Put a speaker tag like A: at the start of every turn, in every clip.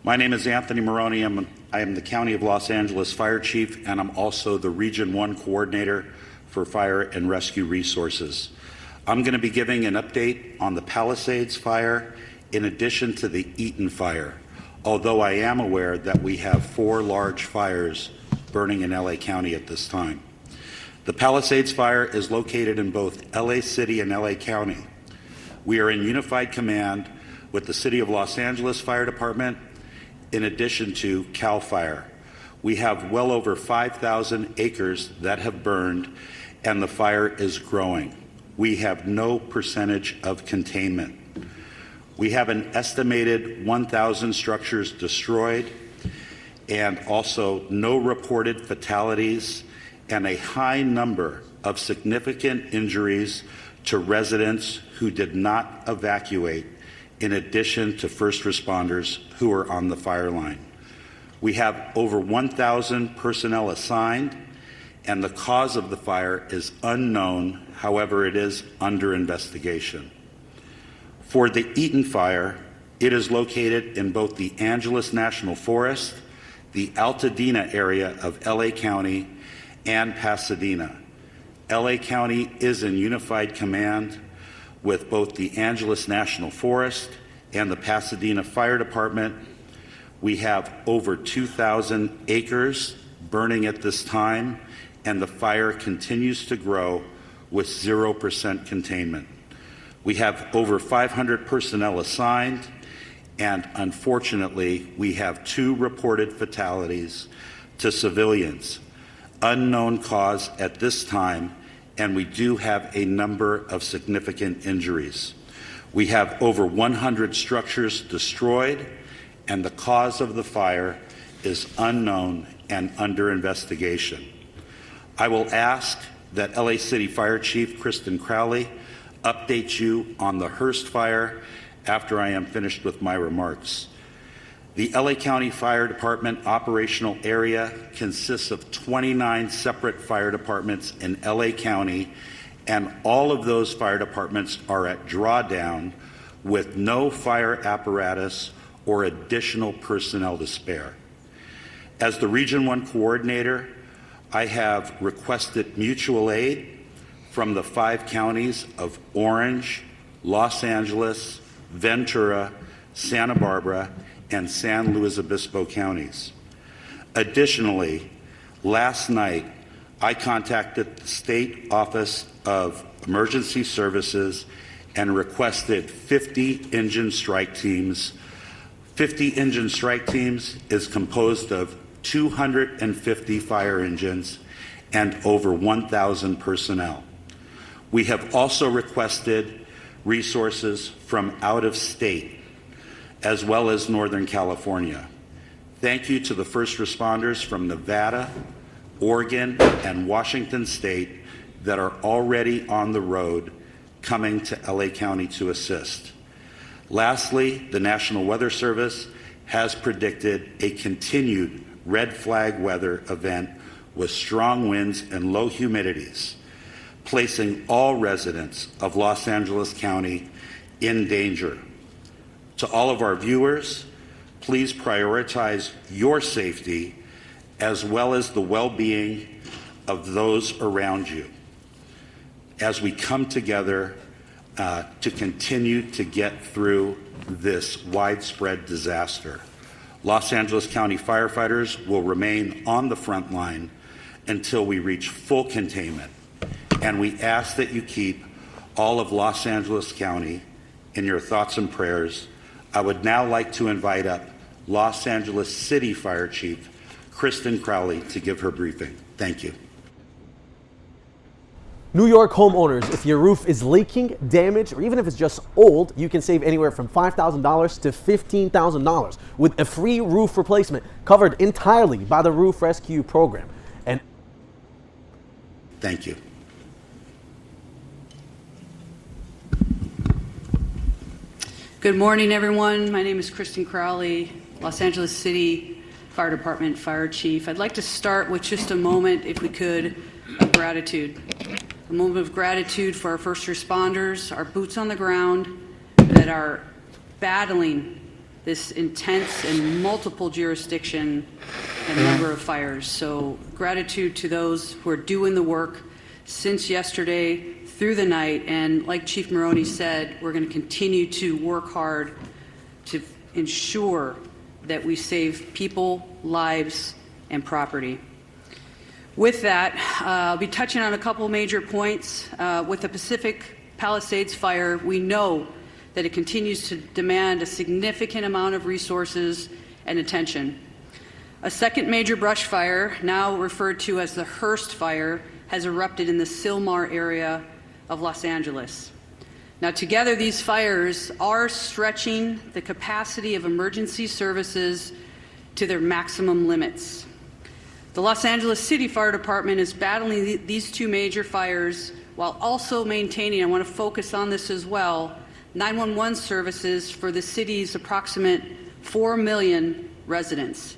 A: My name is Anthony Maroney. I am the County of Los Angeles Fire Chief, and I'm also the Region 1 Coordinator for Fire and Rescue Resources. I'm going to be giving an update on the Palisades Fire in addition to the Eaton Fire, although I am aware that we have 4 large fires burning in LA County at this time. The Palisades Fire is located in both LA City and LA County. We are in unified command with the City of Los Angeles Fire Department in addition to CAL FIRE. We have well over 5,000 acres that have burned, and the fire is growing. We have no percentage of containment. We have an estimated 1,000 structures destroyed, and also no reported fatalities, and a high number of significant injuries to residents who did not evacuate, in addition to first responders who are on the fire line. We have over 1,000 personnel assigned, and the cause of the fire is unknown. However, it is under investigation. For the Eaton Fire, it is located in both the Angeles National Forest, the Altadena area of LA County, and Pasadena. LA County is in unified command with both the Angeles National Forest and the Pasadena Fire Department. We have over 2,000 acres burning at this time, and the fire continues to grow with 0% containment. We have over 500 personnel assigned, and unfortunately, we have 2 reported fatalities to civilians. Unknown cause at this time, and we do have a number of significant injuries. We have over 100 structures destroyed, and the cause of the fire is unknown and under investigation. I will ask that LA City Fire Chief Kristen Crowley update you on the Hearst Fire after I am finished with my remarks. The LA County Fire Department operational area consists of 29 separate fire departments in LA County, and all of those fire departments are at drawdown with no fire apparatus or additional personnel to spare. As the Region 1 Coordinator, I have requested mutual aid from the 5 counties of Orange, Los Angeles, Ventura, Santa Barbara, and San Luis Obispo counties. Additionally, last night, I contacted the State Office of Emergency Services and requested 50 engine strike teams. 50 engine strike teams is composed of 250 fire engines and over 1,000 personnel. We have also requested resources from out of state, as well as Northern California. Thank you to the first responders from Nevada, Oregon, and Washington State that are already on the road coming to LA County to assist. Lastly, the National Weather Service has predicted a continued red flag weather event with strong winds and low humidities, placing all residents of Los Angeles County in danger. To all of our viewers, please prioritize your safety as well as the well-being of those around you as we come together to continue to get through this widespread disaster. Los Angeles County firefighters will remain on the front line until we reach full containment, and we ask that you keep all of Los Angeles County in your thoughts and prayers. I would now like to invite up Los Angeles City Fire Chief Kristen Crowley to give her briefing. Thank you.
B: New York homeowners, if your roof is leaking, damaged, or even if it's just old, you can save anywhere from $5,000 to $15,000 with a free roof replacement covered entirely by the Roof Rescue Program. And
A: thank you.
C: Good morning, everyone. My name is Kristen Crowley, Los Angeles City Fire Department Fire Chief. I'd like to start with just a moment, if we could, of gratitude. A moment of gratitude for our first responders, our boots on the ground that are battling this intense and multiple jurisdiction and number of fires. So gratitude to those who are doing the work since yesterday through the night. And like Chief Maroney said, we're going to continue to work hard to ensure that we save people, lives, and property. With that, I'll be touching on a couple major points. With the Pacific Palisades fire, we know that it continues to demand a significant amount of resources and attention. A second major brush fire, now referred to as the Hearst Fire, has erupted in the Sylmar area of Los Angeles. Now, together, these fires are stretching the capacity of emergency services to their maximum limits. The Los Angeles City Fire Department is battling these two major fires while also maintaining, I want to focus on this as well, 911 services for the city's approximate 4 million residents.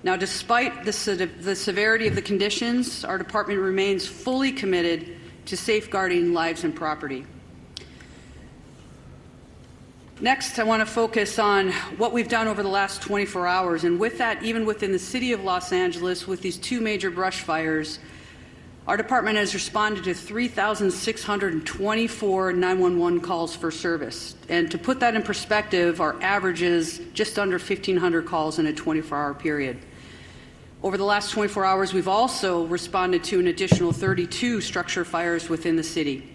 C: Now, despite the severity of the conditions, our department remains fully committed to safeguarding lives and property. Next, I want to focus on what we've done over the last 24 hours. And with that, even within the city of Los Angeles, with these two major brush fires, our department has responded to 3,624 911 calls for service. And to put that in perspective, our average is just under 1,500 calls in a 24-hour period. Over the last 24 hours, we've also responded to an additional 32 structure fires within the city.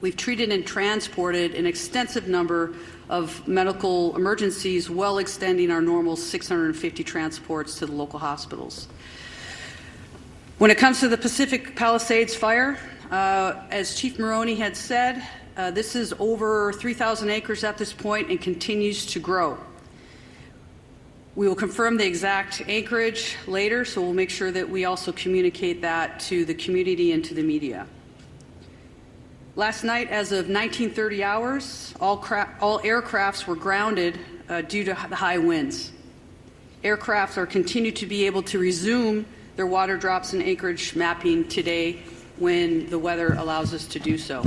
C: We've treated and transported an extensive number of medical emergencies, well extending our normal 650 transports to the local hospitals. When it comes to the Pacific Palisades fire, as Chief Maroney had said, this is over 3,000 acres at this point and continues to grow. We will confirm the exact acreage later, so we'll make sure that we also communicate that to the community and to the media. Last night, as of 1930 hours, all aircrafts were grounded due to the high winds. Aircraft are continued to be able to resume their water drops and acreage mapping today when the weather allows us to do so.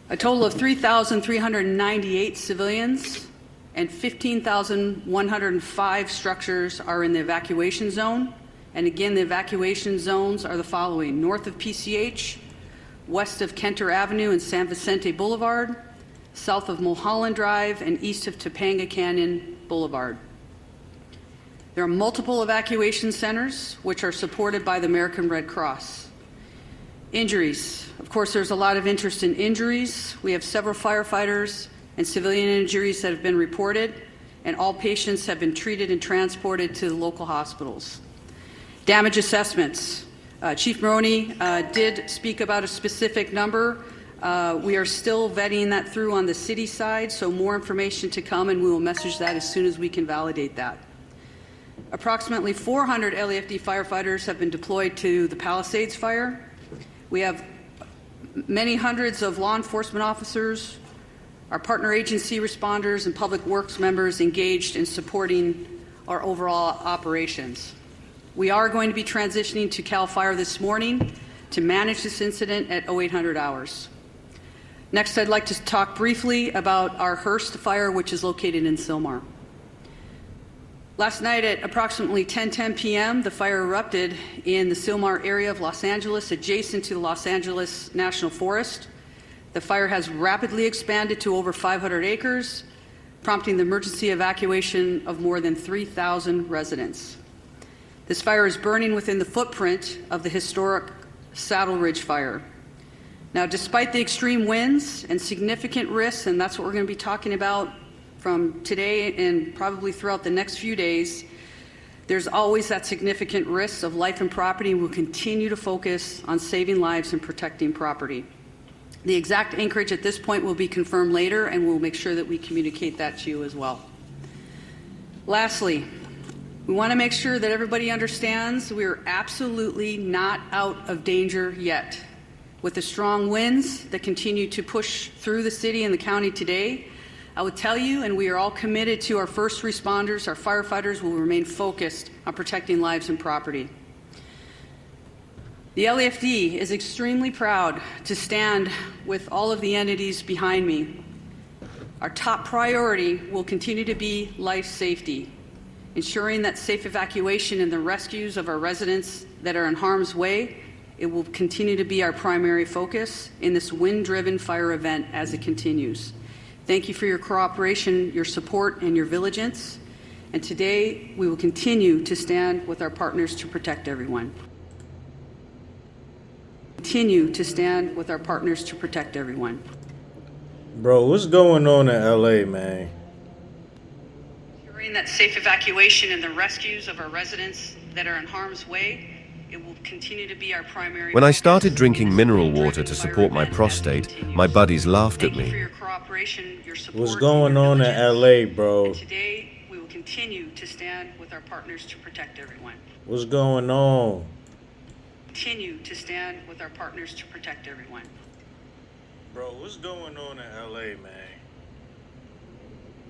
C: A total of 3,398 civilians and 15,105 structures are in the evacuation zone. And again, the evacuation zones are the following: north of PCH, west of Kenter Avenue and San Vicente Boulevard, south of Mulholland Drive, and east of Topanga Canyon Boulevard. There are multiple evacuation centers which are supported by the American Red Cross. Injuries. Of course, there's a lot of interest in injuries. We have several firefighters and civilian injuries that have been reported, and all patients have been treated and transported to the local hospitals. Damage assessments. Chief Maroney did speak about a specific number. We are still vetting that through on the city side, so more information to come, and we will message that as soon as we can validate that. Approximately 400 LAFD firefighters have been deployed to the Palisades fire. We have many hundreds of law enforcement officers, our partner agency responders, and public works members engaged in supporting our overall operations. We are going to be transitioning to CAL FIRE this morning to manage this incident at 0800 hours. Next, I'd like to talk briefly about our Hearst fire, which is located in Sylmar. Last night at approximately 10:10 p.m., the fire erupted in the Sylmar area of Los Angeles, adjacent to the Los Angeles National Forest. The fire has rapidly expanded to over 500 acres, prompting the emergency evacuation of more than 3,000 residents. This fire is burning within the footprint of the historic Saddle Ridge fire. Now, despite the extreme winds and significant risks, and that's what we're going to be talking about from today and probably throughout the next few days, there's always that significant risk of life and property, and we'll continue to focus on saving lives and protecting property. The exact anchorage at this point will be confirmed later, and we'll make sure that we communicate that to you as well. Lastly, we want to make sure that everybody understands we are absolutely not out of danger yet. With the strong winds that continue to push through the city and the county today, I would tell you, and we are all committed to our first responders, our firefighters will remain focused on protecting lives and property. The LAFD is extremely proud to stand with all of the entities behind me Our top priority will continue to be life safety, ensuring that safe evacuation and the rescues of our residents that are in harm's way. It will continue to be our primary focus in this wind-driven fire event as it continues. Thank you for your cooperation, your support, and your vigilance. And today, we will continue to stand with our partners to protect everyone. Continue to stand with our partners to protect everyone.
D: Bro, what's going on in LA, man?
C: Ensuring that safe evacuation and the rescues of our residents that are in harm's way. It will continue to be our primary.
E: When I
C: focus
E: started
C: in
E: drinking
C: this
E: mineral
C: wind-driven
E: water to
C: fire
E: support my
C: event as it
E: prostate,
C: continues.
E: my buddies laughed at
C: Thank you for
E: me.
C: your cooperation, your support,
D: What's
C: and
D: going
C: your
D: on in
C: diligence.
D: LA, bro?
C: And today, we will continue to stand with our partners to protect everyone.
D: What's going on?
C: Continue to stand with our partners to protect everyone.
D: Bro, what's going on in LA, man?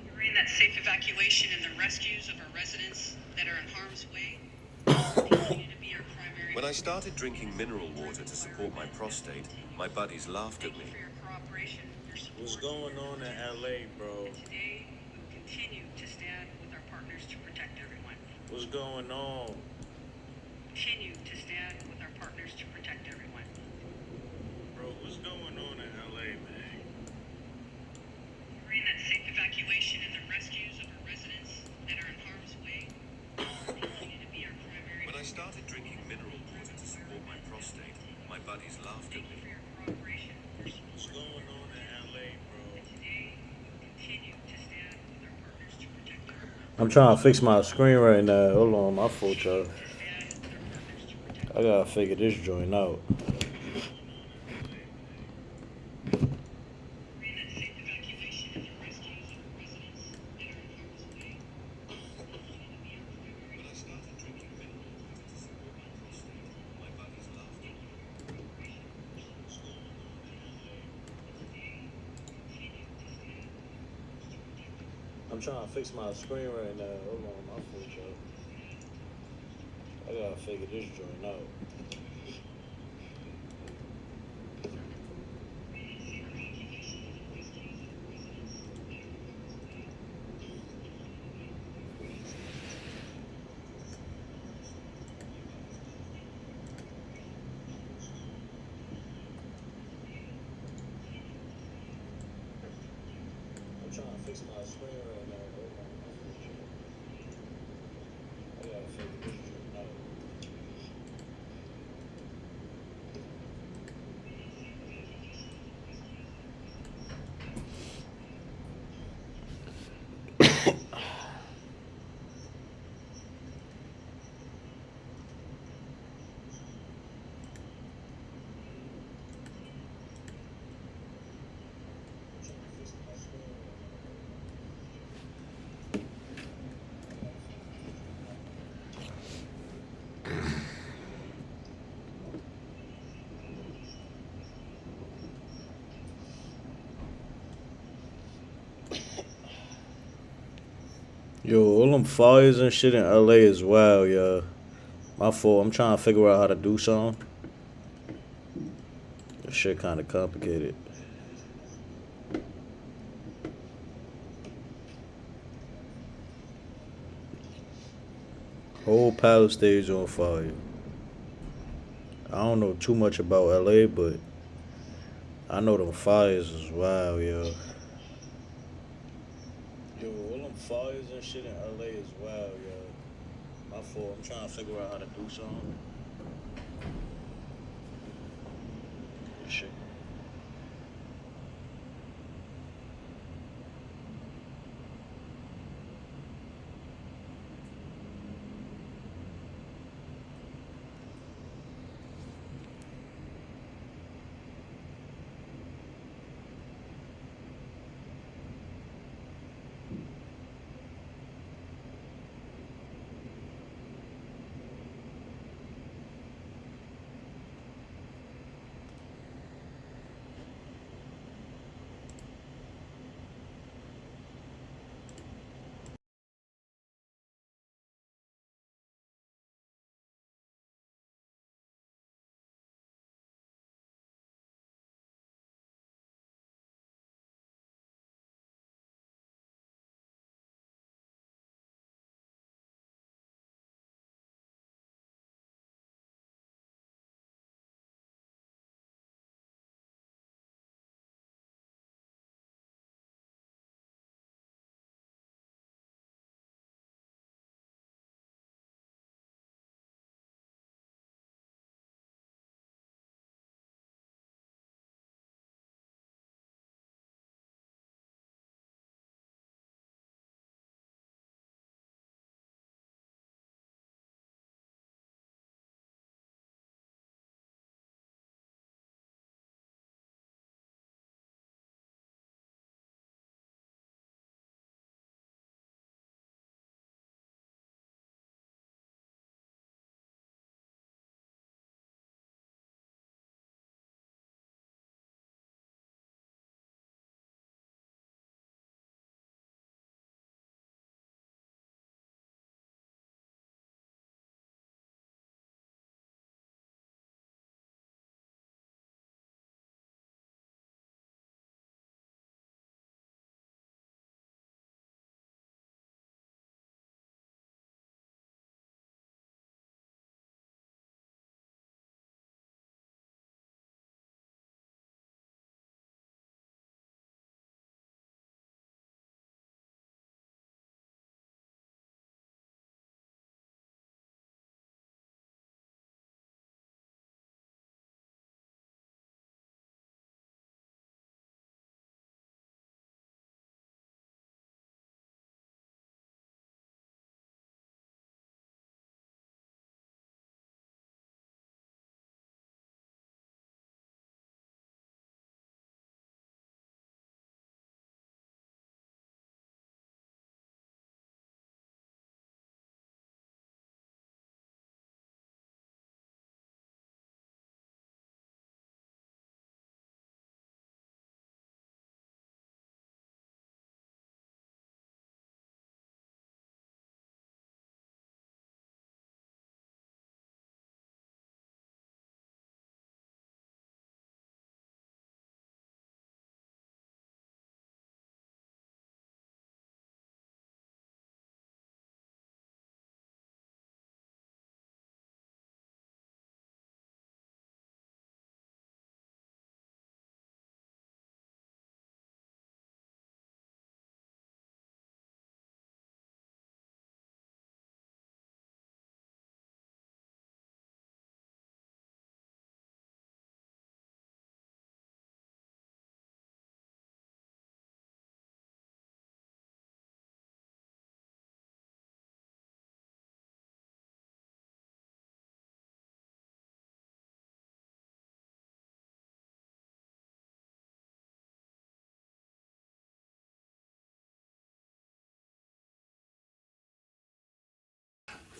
C: Ensuring that safe evacuation and the rescues of our residents that are in harm's way. Will continue to be our primary.
E: When I started drinking mineral water to support my prostate, my buddies laughed at
C: Thank you
E: me.
C: for your cooperation, your support.
D: What's going on in LA, bro?
C: Today, we will continue to stand with our partners to protect everyone.
D: What's going on?
C: Continue to stand with our partners to protect everyone.
D: Bro, what's going on in LA, man?
C: Ensuring that safe evacuation and the rescues of our residents that are in harm's way. Will continue to be our primary.
E: When I started drinking mineral water to support my prostate, my buddies laughed at
C: Thank you
E: me.
C: for your cooperation, your support.
D: What's going on in LA, bro?
C: Today, we will continue to stand with our partners to protect everyone.
D: I'm trying to fix my screen right now. Hold on, my fault, y'all.
C: Stand with our partners to protect.
D: I gotta figure this joint out.
C: Ensuring that safe evacuation and the rescues of our residents that are in harm's way. Will continue to be our primary.
E: When I started drinking mineral water to support my prostate, my buddies laughed at me.
D: I'm trying to fix my screen right now. Hold on, my fault, y'all. I gotta figure this joint out. I'm trying to fix my screen right now. Hold on, my fault, y'all. I gotta figure this joint out. I'm trying to fix my screen right now. Yo, all them fires and shit in LA is wild, yo. My fault. I'm trying to figure out how to do something. This shit kind of complicated. Whole palace stage on fire. I don't know too much about LA, but I know them fires is wild, yo. Yo, all them fires and shit in LA is wild, yo. My fault. I'm trying to figure out how to do something. Shit.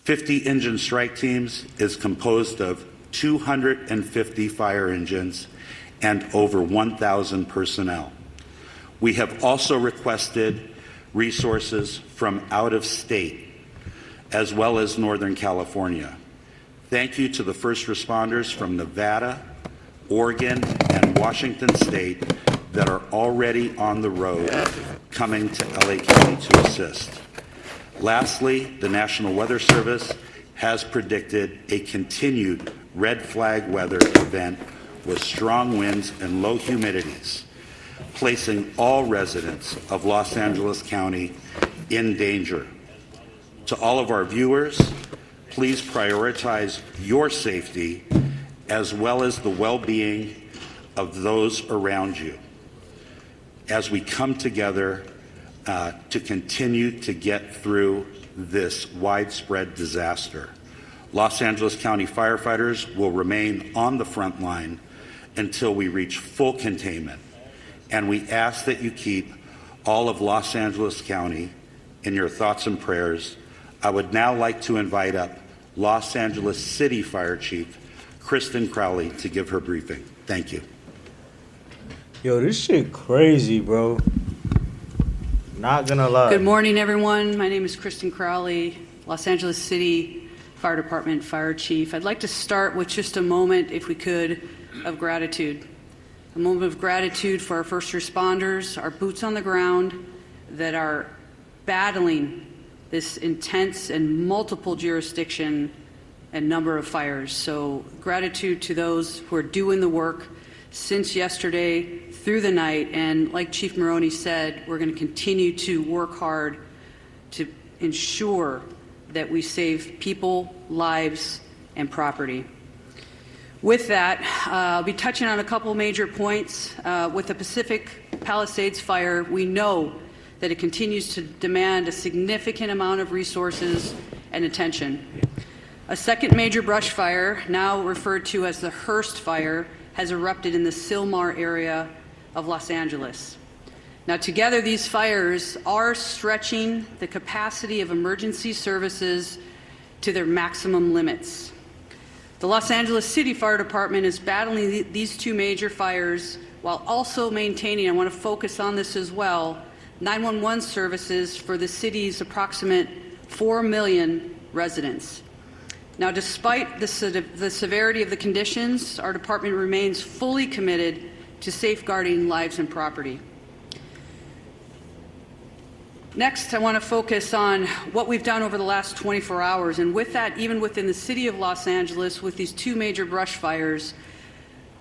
A: 50 engine strike teams is composed of 250 fire engines and over 1,000 personnel. We have also requested resources from out of state, as well as Northern California. Thank you to the first responders from Nevada, Oregon, and Washington State that are already on the road coming to LA County to assist. Lastly, the National Weather Service has predicted a continued red flag weather event with strong winds and low humidities, placing all residents of Los Angeles County in danger. To all of our viewers, please prioritize your safety as well as the well-being of those around you as we come together to continue to get through this widespread disaster. Los Angeles County firefighters will remain on the front line until we reach full containment, and we ask that you keep all of Los Angeles County in your thoughts and prayers. I would now like to invite up Los Angeles City Fire Chief Kristen Crowley to give her briefing. Thank you.
D: Yo, this shit crazy, bro. Not gonna lie.
C: Good morning, everyone. My name is Kristen Crowley, Los Angeles City Fire Department Fire Chief. I'd like to start with just a moment, if we could, of gratitude. A moment of gratitude for our first responders, our boots on the ground that are battling this intense and multiple jurisdiction and number of fires. So gratitude to those who are doing the work since yesterday through the night. And like Chief Maroney said, we're going to continue to work hard to ensure that we save people, lives, and property. With that, I'll be touching on a couple major points. With the Pacific Palisades fire, we know that it continues to demand a significant amount of resources and attention. A second major brush fire, now referred to as the Hearst Fire, has erupted in the Sylmar area of Los Angeles. Now, together, these fires are stretching the capacity of emergency services to their maximum limits. The Los Angeles City Fire Department is battling these two major fires while also maintaining, I want to focus on this as well, 911 services for the city's approximate 4 million residents. Now, despite the severity of the conditions, our department remains fully committed to safeguarding lives and property. Next, I want to focus on what we've done over the last 24 hours. And with that, even within the city of Los Angeles, with these two major brush fires,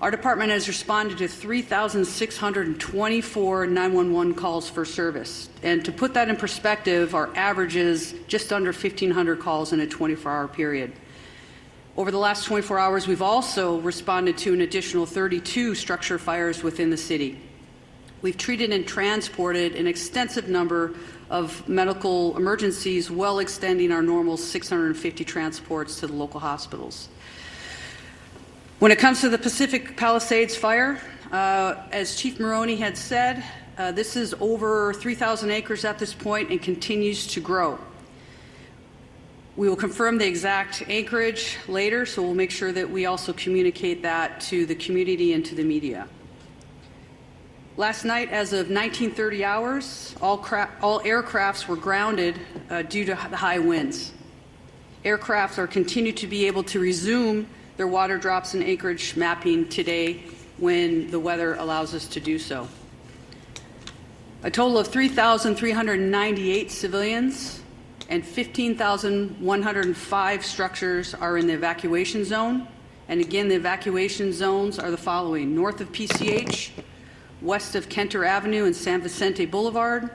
C: our department has responded to 3,624 911 calls for service. And to put that in perspective, our average is just under 1,500 calls in a 24-hour period. Over the last 24 hours, we've also responded to an additional 32 structure fires within the city. We've treated and transported an extensive number of medical emergencies, well extending our normal 650 transports to the local hospitals. When it comes to the Pacific Palisades fire, as Chief Maroney had said, this is over 3,000 acres at this point and continues to grow. We will confirm the exact acreage later, so we'll make sure that we also communicate that to the community and to the media. Last night, as of 1930 hours, all aircrafts were grounded due to the high winds. Aircrafts are continued to be able to resume their water drops and acreage mapping today when the weather allows us to do so. A total of 3,398 civilians and 15,105 structures are in the evacuation zone. And again, the evacuation zones are the following: north of PCH, west of Kenter Avenue and San Vicente Boulevard,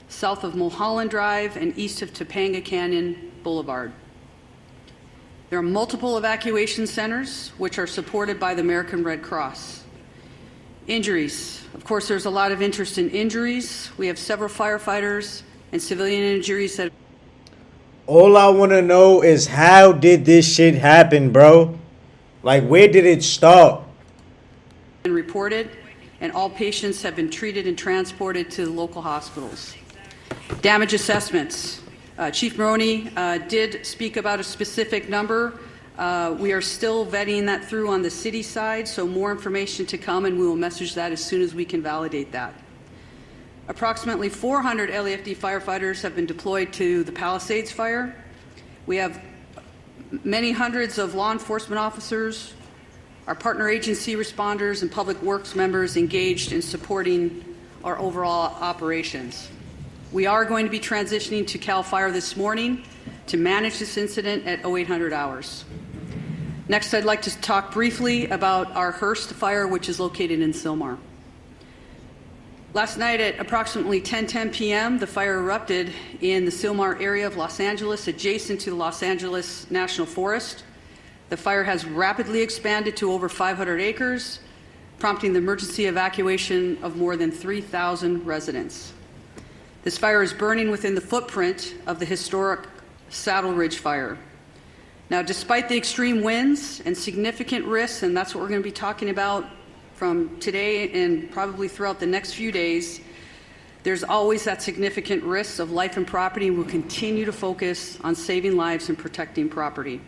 C: south of Mulholland Drive, and east of Topanga Canyon Boulevard. There are multiple evacuation centers which are supported by the American Red Cross. Injuries. Of course, there's a lot of interest in injuries. We have several firefighters and civilian injuries that
D: All I want to know is how did this shit happen, bro? Like, where did it start?
C: have been reported, and all patients have been treated and transported to the local hospitals. Damage assessments. Chief Maroney did speak about a specific number. We are still vetting that through on the city side, so more information to come, and we will message that as soon as we can validate that. Approximately 400 LAFD firefighters have been deployed to the Palisades fire. We have many hundreds of law enforcement officers, our partner agency responders, and public works members engaged in supporting our overall operations. We are going to be transitioning to CAL FIRE this morning to manage this incident at 0800 hours. Next, I'd like to talk briefly about our Hearst fire, which is located in Sylmar. Last night at approximately 10:10 p.m., the fire erupted in the Sylmar area of Los Angeles, adjacent to the Los Angeles National Forest. The fire has rapidly expanded to over 500 acres, prompting the emergency evacuation of more than 3,000 residents. This fire is burning within the footprint of the historic Saddle Ridge fire. Now, despite the extreme winds and significant risks, and that's what we're going to be talking about from today and probably throughout the next few days, there's always that significant risk of life and property, and we'll continue to focus on saving lives and protecting property.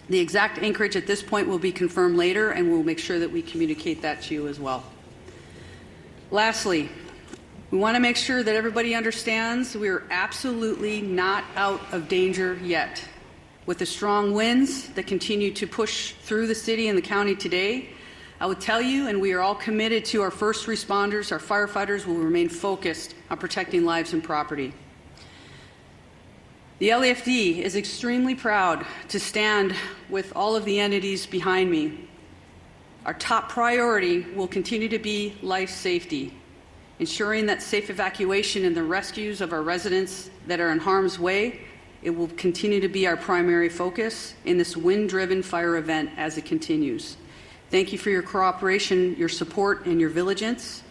C: The exact anchorage at this point will be confirmed later, and we'll make sure that we communicate that to you as well. Lastly, we want to make sure that everybody understands we're absolutely not out of danger yet. With the strong winds that continue to push through the city and the county today, I would tell you, and we are all committed to our first responders, our firefighters will remain focused on protecting lives and property. The LAFD is extremely proud to stand with all of the entities behind me. Our top priority will continue to be life safety, ensuring that safe evacuation and the rescues of our residents that are in harm's way. It will continue to be our primary focus in this wind-driven fire event as it continues. Thank you for your cooperation, your support, and your vigilance.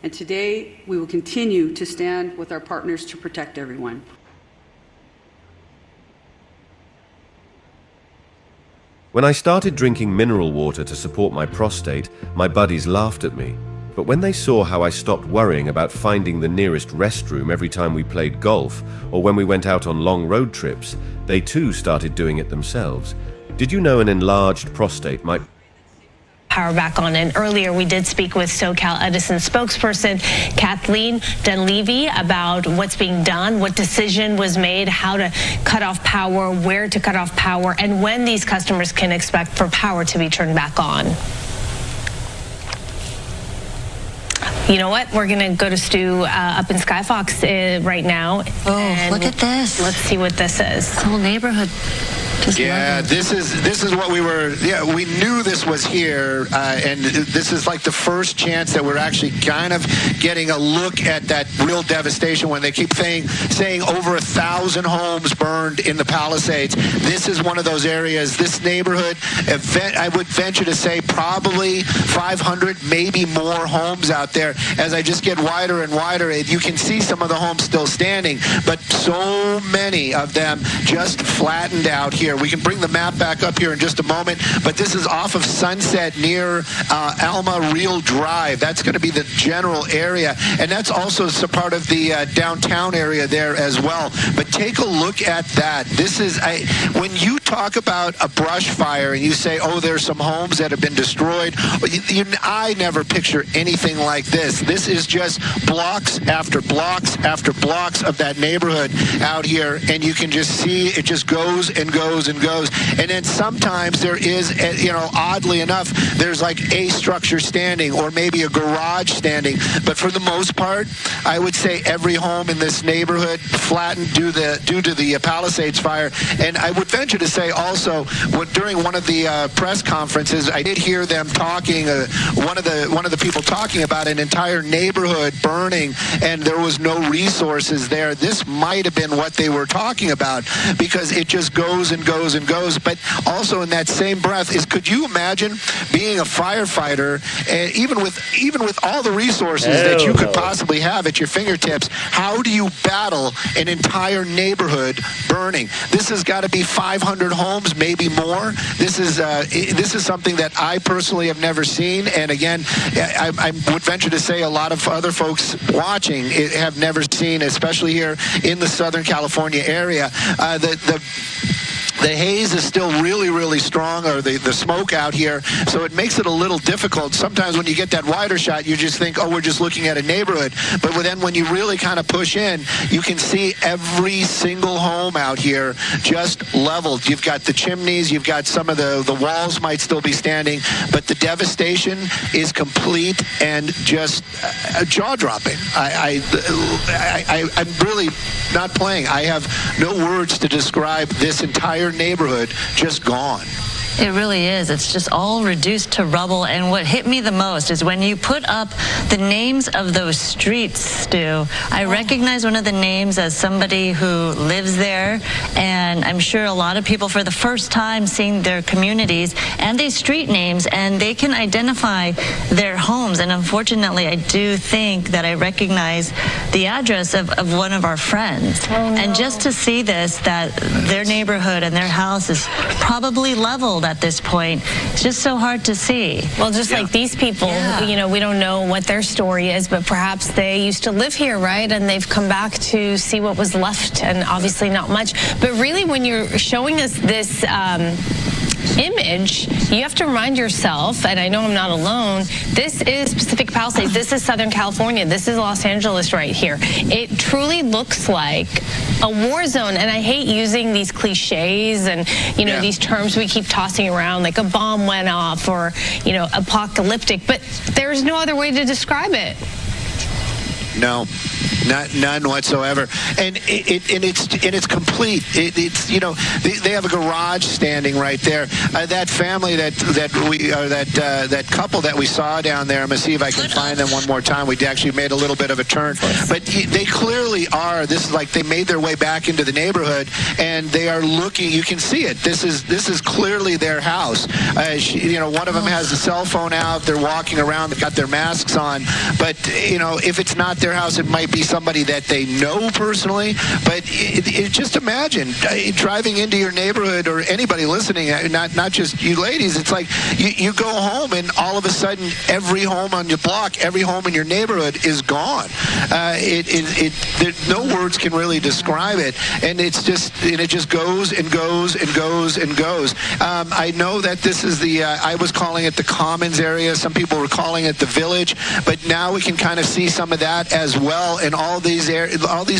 C: And today, we will continue to stand with our partners to protect everyone.
F: When I started drinking mineral water to support my prostate, my buddies laughed at me. But when they saw how I stopped worrying about finding the nearest restroom every time we played golf or when we went out on long road trips, they too started doing it themselves. Did you know an enlarged prostate might
G: power back on? And earlier we did speak with SoCal Edison spokesperson Kathleen Dunleavy about what's being done, what decision was made, how to cut off power, where to cut off power, and when these customers can expect for power to be turned back on. You know what? We're going to go to Stu up in Skyfox right now.
H: Oh, look at this.
G: Let's see what this is.
H: The whole neighborhood.
I: Yeah, this is what we were. Yeah, we knew this was here, and this is like the first chance that we're actually kind of getting a look at that real devastation. When they keep saying over 1,000 homes burned in the Palisades, this is one of those areas. This neighborhood, I would venture to say, probably 500, maybe more homes out there. As I just get wider and wider, you can see some of the homes still standing, but so many of them just flattened out here. We can bring the map back up here in just a moment, but this is off of Sunset near Alma Real Drive. That's going to be the general area, and that's also a part of the downtown area there as well. But take a look at that. This is, when you talk about a brush fire and you say, oh, there's some homes that have been destroyed, I never picture anything like this. This is just blocks after blocks after blocks of that neighborhood out here, and you can just see it just goes and goes and goes. And then sometimes there is, oddly enough, there's like a structure standing or maybe a garage standing. But for the most part, I would say every home in this neighborhood flattened due to the Palisades fire. And I would venture to say also, during one of the press conferences, I did hear them talking, one of the people talking about an entire neighborhood burning, and there was no resources there. This might have been what they were talking about, because it just goes and and goes and goes. But also in that same breath is, could you imagine being a firefighter, and even with all the resources that you could possibly have at your fingertips, how do you battle an entire neighborhood burning? This has got to be 500 homes, maybe more. This is something that I personally have never seen, and again, I would venture to say a lot of other folks watching have never seen, especially here in the Southern California area. The haze is still really, really strong, or the smoke out here, so it makes it a little difficult. Sometimes when you get that wider shot, you just think, oh, we're just looking at a neighborhood. But then when you really kind of push in, you can see every single home out here just leveled. You've got the chimneys, you've got some of the walls might still be standing, but the devastation is complete and just jaw-dropping. I'm really not playing. I have no words to describe this entire neighborhood just gone.
H: It really is. It's just all reduced to rubble. And what hit me the most is when you put up the names of those streets, Stu, I recognize one of the names as somebody who lives there. And I'm sure a lot of people for the first time seeing their communities and these street names, and they can identify their homes. And unfortunately, I do think that I recognize the address of one of our friends. And just to see this, that their neighborhood and their house is probably leveled at this point, it's just so hard to see.
G: Well, just like these people, you know, we don't know what their story is, but perhaps they used to live here, right? And they've come back to see what was left, and obviously not much. But really, when you're showing us this image, you have to remind yourself, and I know I'm not alone, this is Pacific Palisades, this is Southern California, this is Los Angeles right here. It truly looks like a war zone, and I hate using these cliches and, you know, these terms we keep tossing around, like a bomb went off or, you know, apocalyptic, but there's no other way to describe it.
I: No, none whatsoever, and it's complete. It's you know, they have a garage standing right there. That family that couple that we saw down there. I'm gonna see if I can find them one more time. We actually made a little bit of a turn, but they clearly are. This is like they made their way back into the neighborhood, and they are looking. You can see it. This is clearly their house. You know, one of them has a cell phone out. They're walking around. They've got their masks on, but you know, if it's not their house, it might be somebody that they know personally. But just imagine driving into your neighborhood, or anybody listening, not just you ladies. It's like you go home and all of a sudden every home on your block, every home in your neighborhood is gone. No words can really describe it, and it just goes and goes and goes and goes. I know that this is I was calling it the Commons area. Some people were calling it the Village, but now we can kind of see some of that as well in all these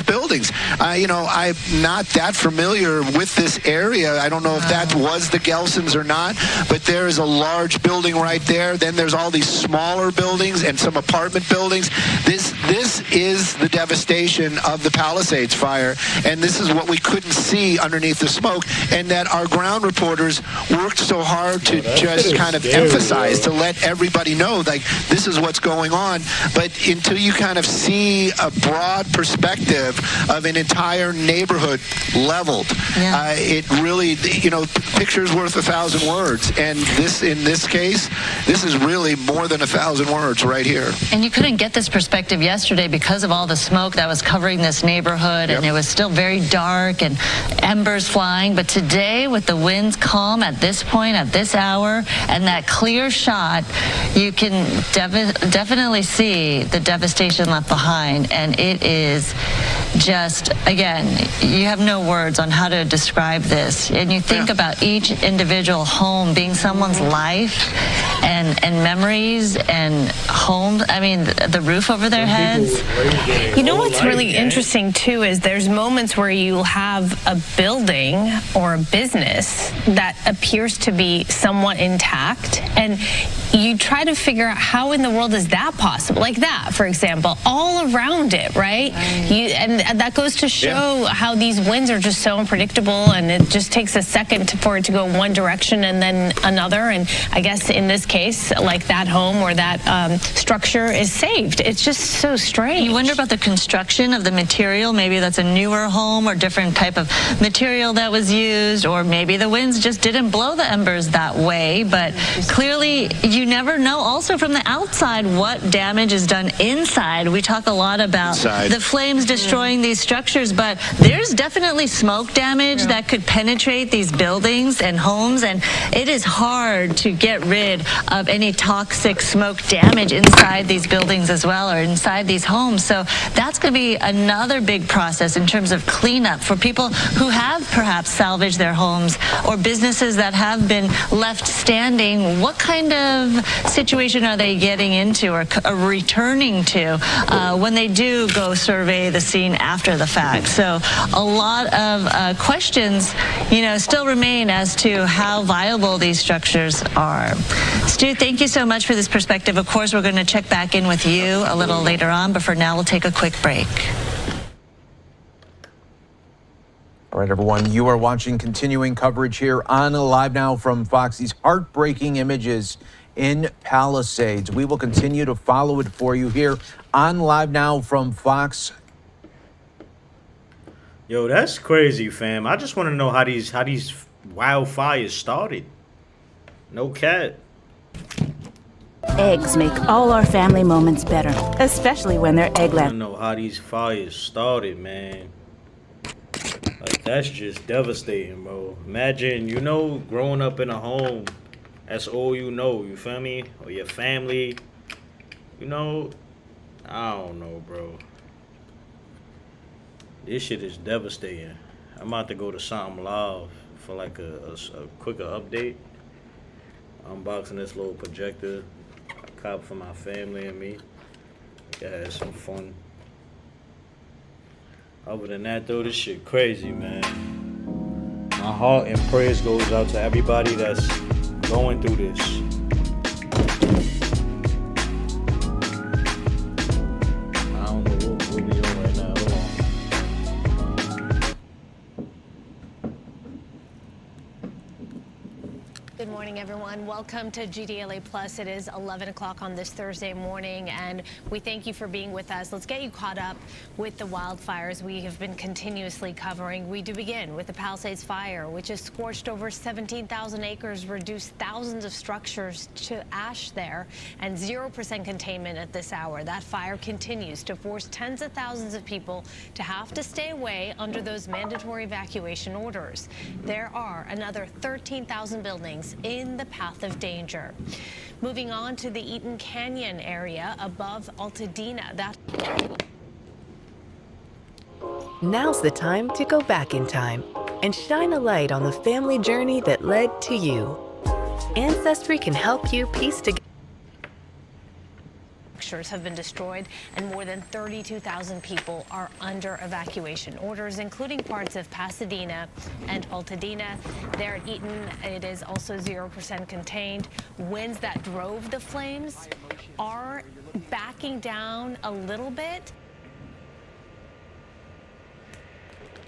I: buildings. You know, I'm not that familiar with this area. I don't know if that was the Gelsons or not, but there is a large building right there. Then there's all these smaller buildings and some apartment buildings. This is the devastation of the Palisades fire, and this is what we couldn't see underneath the smoke, and that our ground reporters worked so hard to just kind of emphasize, to let everybody know, like, this is what's going on. But until you kind of see a broad perspective of an entire neighborhood leveled, it really, you know, picture's worth 1,000 words, and in this case, this is really more than 1,000 words right here.
H: And you couldn't get this perspective yesterday because of all the smoke that was covering this neighborhood, and it was still very dark and embers flying. But today, with the winds calm at this point, at this hour, and that clear shot, you can definitely see the devastation left behind. And it is just, again, you have no words on how to describe this. And you think about each individual home being someone's life and memories and homes. I mean, the roof over their heads.
G: You know what's really interesting too is there's moments where you have a building or a business that appears to be somewhat intact, and you try to figure out how in the world is that possible. Like that, for example, all around it, right? And that goes to show how these winds are just so unpredictable, and it just takes a second for it to go one direction and then another. And I guess in this case, like that home or that structure is saved. It's just so strange.
H: You wonder about the construction of the material. Maybe that's a newer home or different type of material that was used, or maybe the winds just didn't blow the embers that way. But clearly, you never know also from the outside what damage is done inside. We talk a lot about the flames destroying these structures, but there's definitely smoke damage that could penetrate these buildings and homes, and it is hard to get rid of any toxic smoke damage inside these buildings as well, or inside these homes. So that's going to be another big process in terms of cleanup for people who have perhaps salvaged their homes, or businesses that have been left standing. What kind of situation are they getting into or returning to when they do go survey the scene after the fact? So a lot of questions, still remain as to how viable these structures are. Stu, thank you so much for this perspective. Of course, we're going to check back in with you a little later on, but for now, we'll take a quick break.
J: All right, everyone, you are watching continuing coverage here on Live Now from Fox. These heartbreaking images in Palisades. We will continue to follow it for you here on Live Now from Fox.
D: Yo, that's crazy, fam. I just want to know how these wildfires started. No cat.
K: Eggs make all our family moments better, especially when they're
D: I
K: egg-laden.
D: don't know how these fires started, man. Like, that's just devastating, bro. Imagine, growing up in a home, that's all you feel me? Or your family, I don't know, bro. This shit is devastating. I'm about to go to something live for like a quicker update. Unboxing this little projector I copped for my family and me. We can have some fun. Other than that, though, this shit crazy, man. My heart and prayers goes out to everybody that's going through this. I don't know what we on right now. Hold on.
G: Good morning, everyone. Welcome to GDLA Plus. It is 11 o'clock on this Thursday morning, and we thank you for being with us. Let's get you caught up with the wildfires we have been continuously covering. We do begin with the Palisades fire, which has scorched over 17,000 acres, reduced thousands of structures to ash there, and 0% containment at this hour. That fire continues to force tens of thousands of people to have to stay away under those mandatory evacuation orders. There are another 13,000 buildings in the path of danger. Moving on to the Eaton Canyon area above Altadena.
L: Now's the time to go back in time and shine a light on the family journey that led to you. Ancestry can help you piece together.
G: Structures have been destroyed, and more than 32,000 people are under evacuation orders, including parts of Pasadena and Altadena. There at Eaton, it is also 0% contained. Winds that drove the flames are backing down a little bit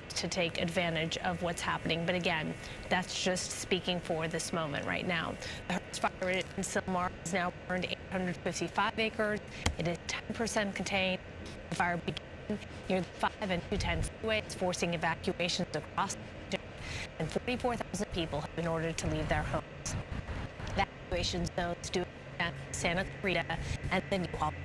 G: to take advantage of what's happening. But again, that's just speaking for this moment right now. The Hearst fire in Sylmar has now burned 855 acres. It is 10% contained. The fire began near the 5 and 210 freeways, forcing evacuations across the region, and 44,000 people have been ordered to leave their homes. Evacuation zones do Santa Clarita and the New Albany.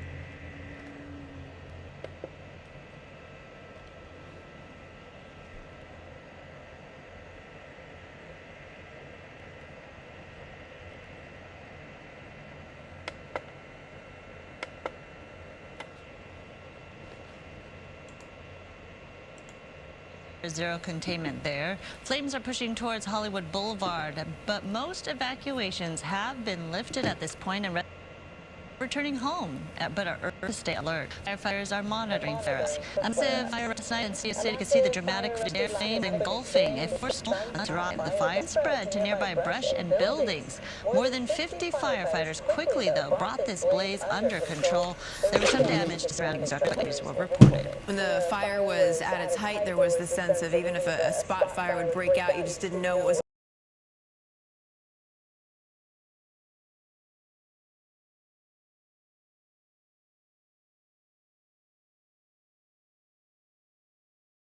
H: Zero containment there. Flames are pushing towards Hollywood Boulevard, but most evacuations have been lifted at this point. And returning home, but are urged to stay alert. Firefighters are monitoring fires. A massive fire tonight in Sioux City. You can see the dramatic flame engulfing a forest drive. The fire spread to nearby brush and buildings. More than 50 firefighters quickly, though, brought this blaze under control. There was some damage to surrounding structures were reported.
M: When the fire was at its height, there was the sense of even if a spot fire would break out, you just didn't know what was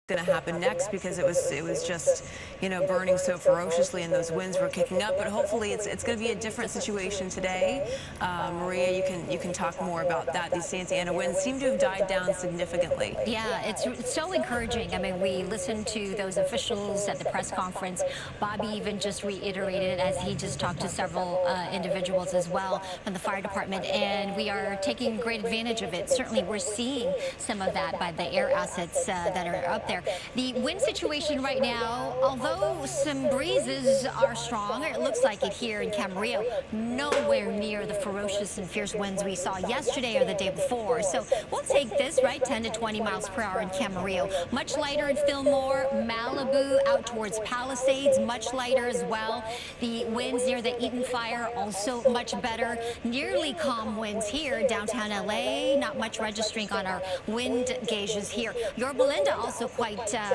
M: going to happen next, because it was just, you know, burning so ferociously and those winds were kicking up. But hopefully it's going to be a different situation today. Maria, you can talk more about that. These Santa Ana winds seem to have died down significantly.
N: Yeah, it's so encouraging. I mean, we listened to those officials at the press conference. Bobby even just reiterated it as he just talked to several individuals as well from the fire department, and we are taking great advantage of it. Certainly we're seeing some of that by the air assets that are up there. The wind situation right now, although some breezes are strong, it looks like it here in Camarillo, nowhere near the ferocious and fierce winds we saw yesterday or the day before. So we'll take this, right, 10 to 20 miles per hour in Camarillo. Much lighter in Fillmore, Malibu, out towards Palisades, much lighter as well. The winds near the Eaton Fire also much better. Nearly calm winds here, downtown LA, not much registering on our wind gauges here. Yorba Linda also quite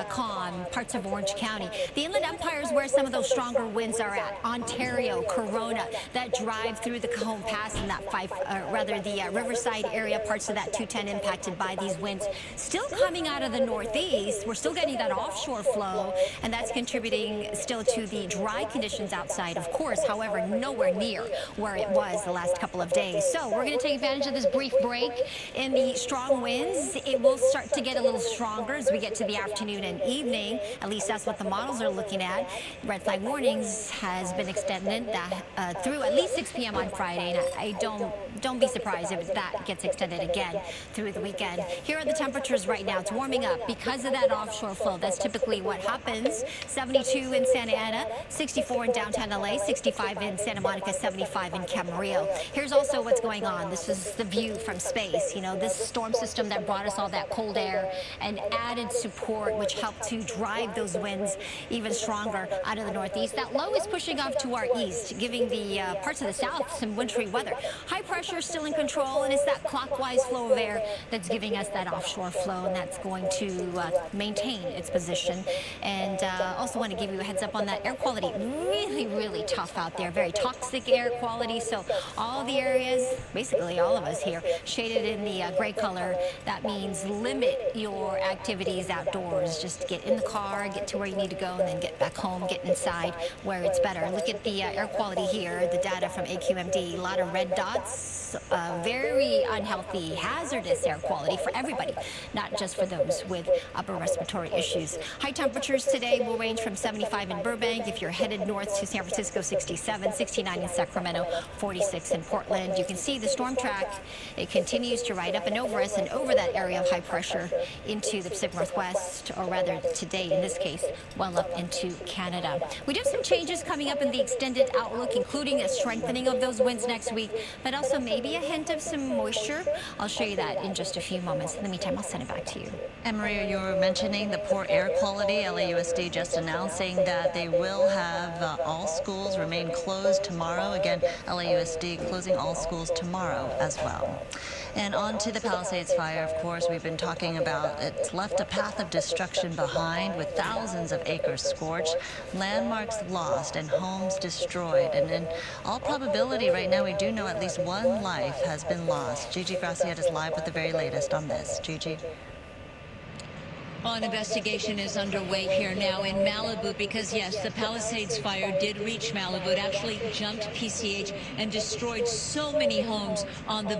N: calm, parts of Orange County. The Inland Empire is where some of those stronger winds are at. Ontario, Corona, that drive through the Cajon Pass and that the Riverside area, parts of that 210 impacted by these winds. Still coming out of the northeast, we're still getting that offshore flow, and that's contributing still to the dry conditions outside, of course, however, nowhere near where it was the last couple of days. So we're going to take advantage of this brief break in the strong winds. It will start to get a little stronger as we get to the afternoon and evening. At least that's what the models are looking at. Red flag warnings has been extended through at least 6 p.m. on Friday, and I don't be surprised if that gets extended again through the weekend. Here are the temperatures right now. It's warming up because of that offshore flow. That's typically what happens. 72 in Santa Ana, 64 in downtown LA, 65 in Santa Monica, 75 in Camarillo. Here's also what's going on. This is the view from space. You know, this storm system that brought us all that cold air and added support, which helped to drive those winds even stronger out of the northeast. That low is pushing off to our east, giving the parts of the south some wintry weather. High pressure still in control, and it's that clockwise flow of air that's giving us that offshore flow, and that's going to maintain its position. And also want to give you a heads up on that air quality. Really, really tough out there. Very toxic air quality. So all the areas, basically all of us here, shaded in the gray color. That means limit your activities outdoors. Just get in the car, get to where you need to go, and then get back home, get inside where it's better. Look at the air quality here, the data from AQMD. A lot of red dots, very unhealthy, hazardous air quality for everybody, not just for those with upper respiratory issues. High temperatures today will range from 75 in Burbank. If you're headed north to San Francisco, 67, 69 in Sacramento, 46 in Portland. You can see the storm track. It continues to ride up and over us and over that area of high pressure into the Pacific Northwest, or rather today in this case, well up into Canada. We do have some changes coming up in the extended outlook, including a strengthening of those winds next week, but also maybe a hint of some moisture. I'll show you that in just a few moments. In the meantime, I'll send it back to you.
H: And Maria, you were mentioning the poor air quality. LAUSD just announcing that they will have all schools remain closed tomorrow. Again, LAUSD closing all schools tomorrow as well. And on to the Palisades fire, of course, we've been talking about. It's left a path of destruction behind with thousands of acres scorched, landmarks lost, and homes destroyed. And in all probability right now, we do know at least one life has been lost. Gigi Graciette is live with the very latest on this. Gigi.
O: Well, an investigation is underway here now in Malibu because, yes, the Palisades fire did reach Malibu. It actually jumped PCH and destroyed so many homes on the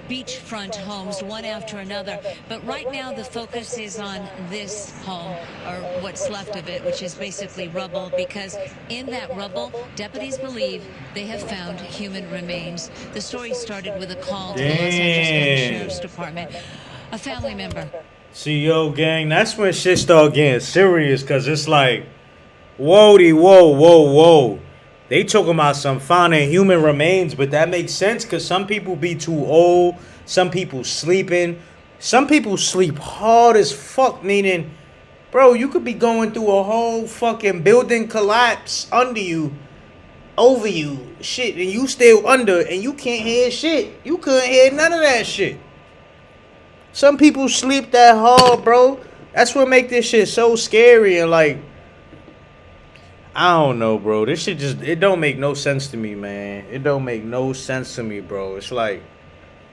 O: beachfront homes, one after another. But right now the focus is on this home, or what's left of it, which is basically rubble, because in that rubble, deputies believe they have found human remains. The story started with a call to the Los Angeles County Sheriff's Department. A family member.
D: See, yo, gang, that's when shit start getting serious, because it's like, whoa, They talking about some finding human remains, but that makes sense because some people be too old. Some people sleeping. Some people sleep hard as fuck, meaning, bro, you could be going through a whole fucking building collapse under you, over you, shit, and you still under, and you can't hear shit. You couldn't hear none of that shit. Some people sleep that hard, bro. That's what make this shit so scary and like, I don't know, bro. This shit just, it don't make no sense to me, man. It don't make no sense to me, bro. It's like,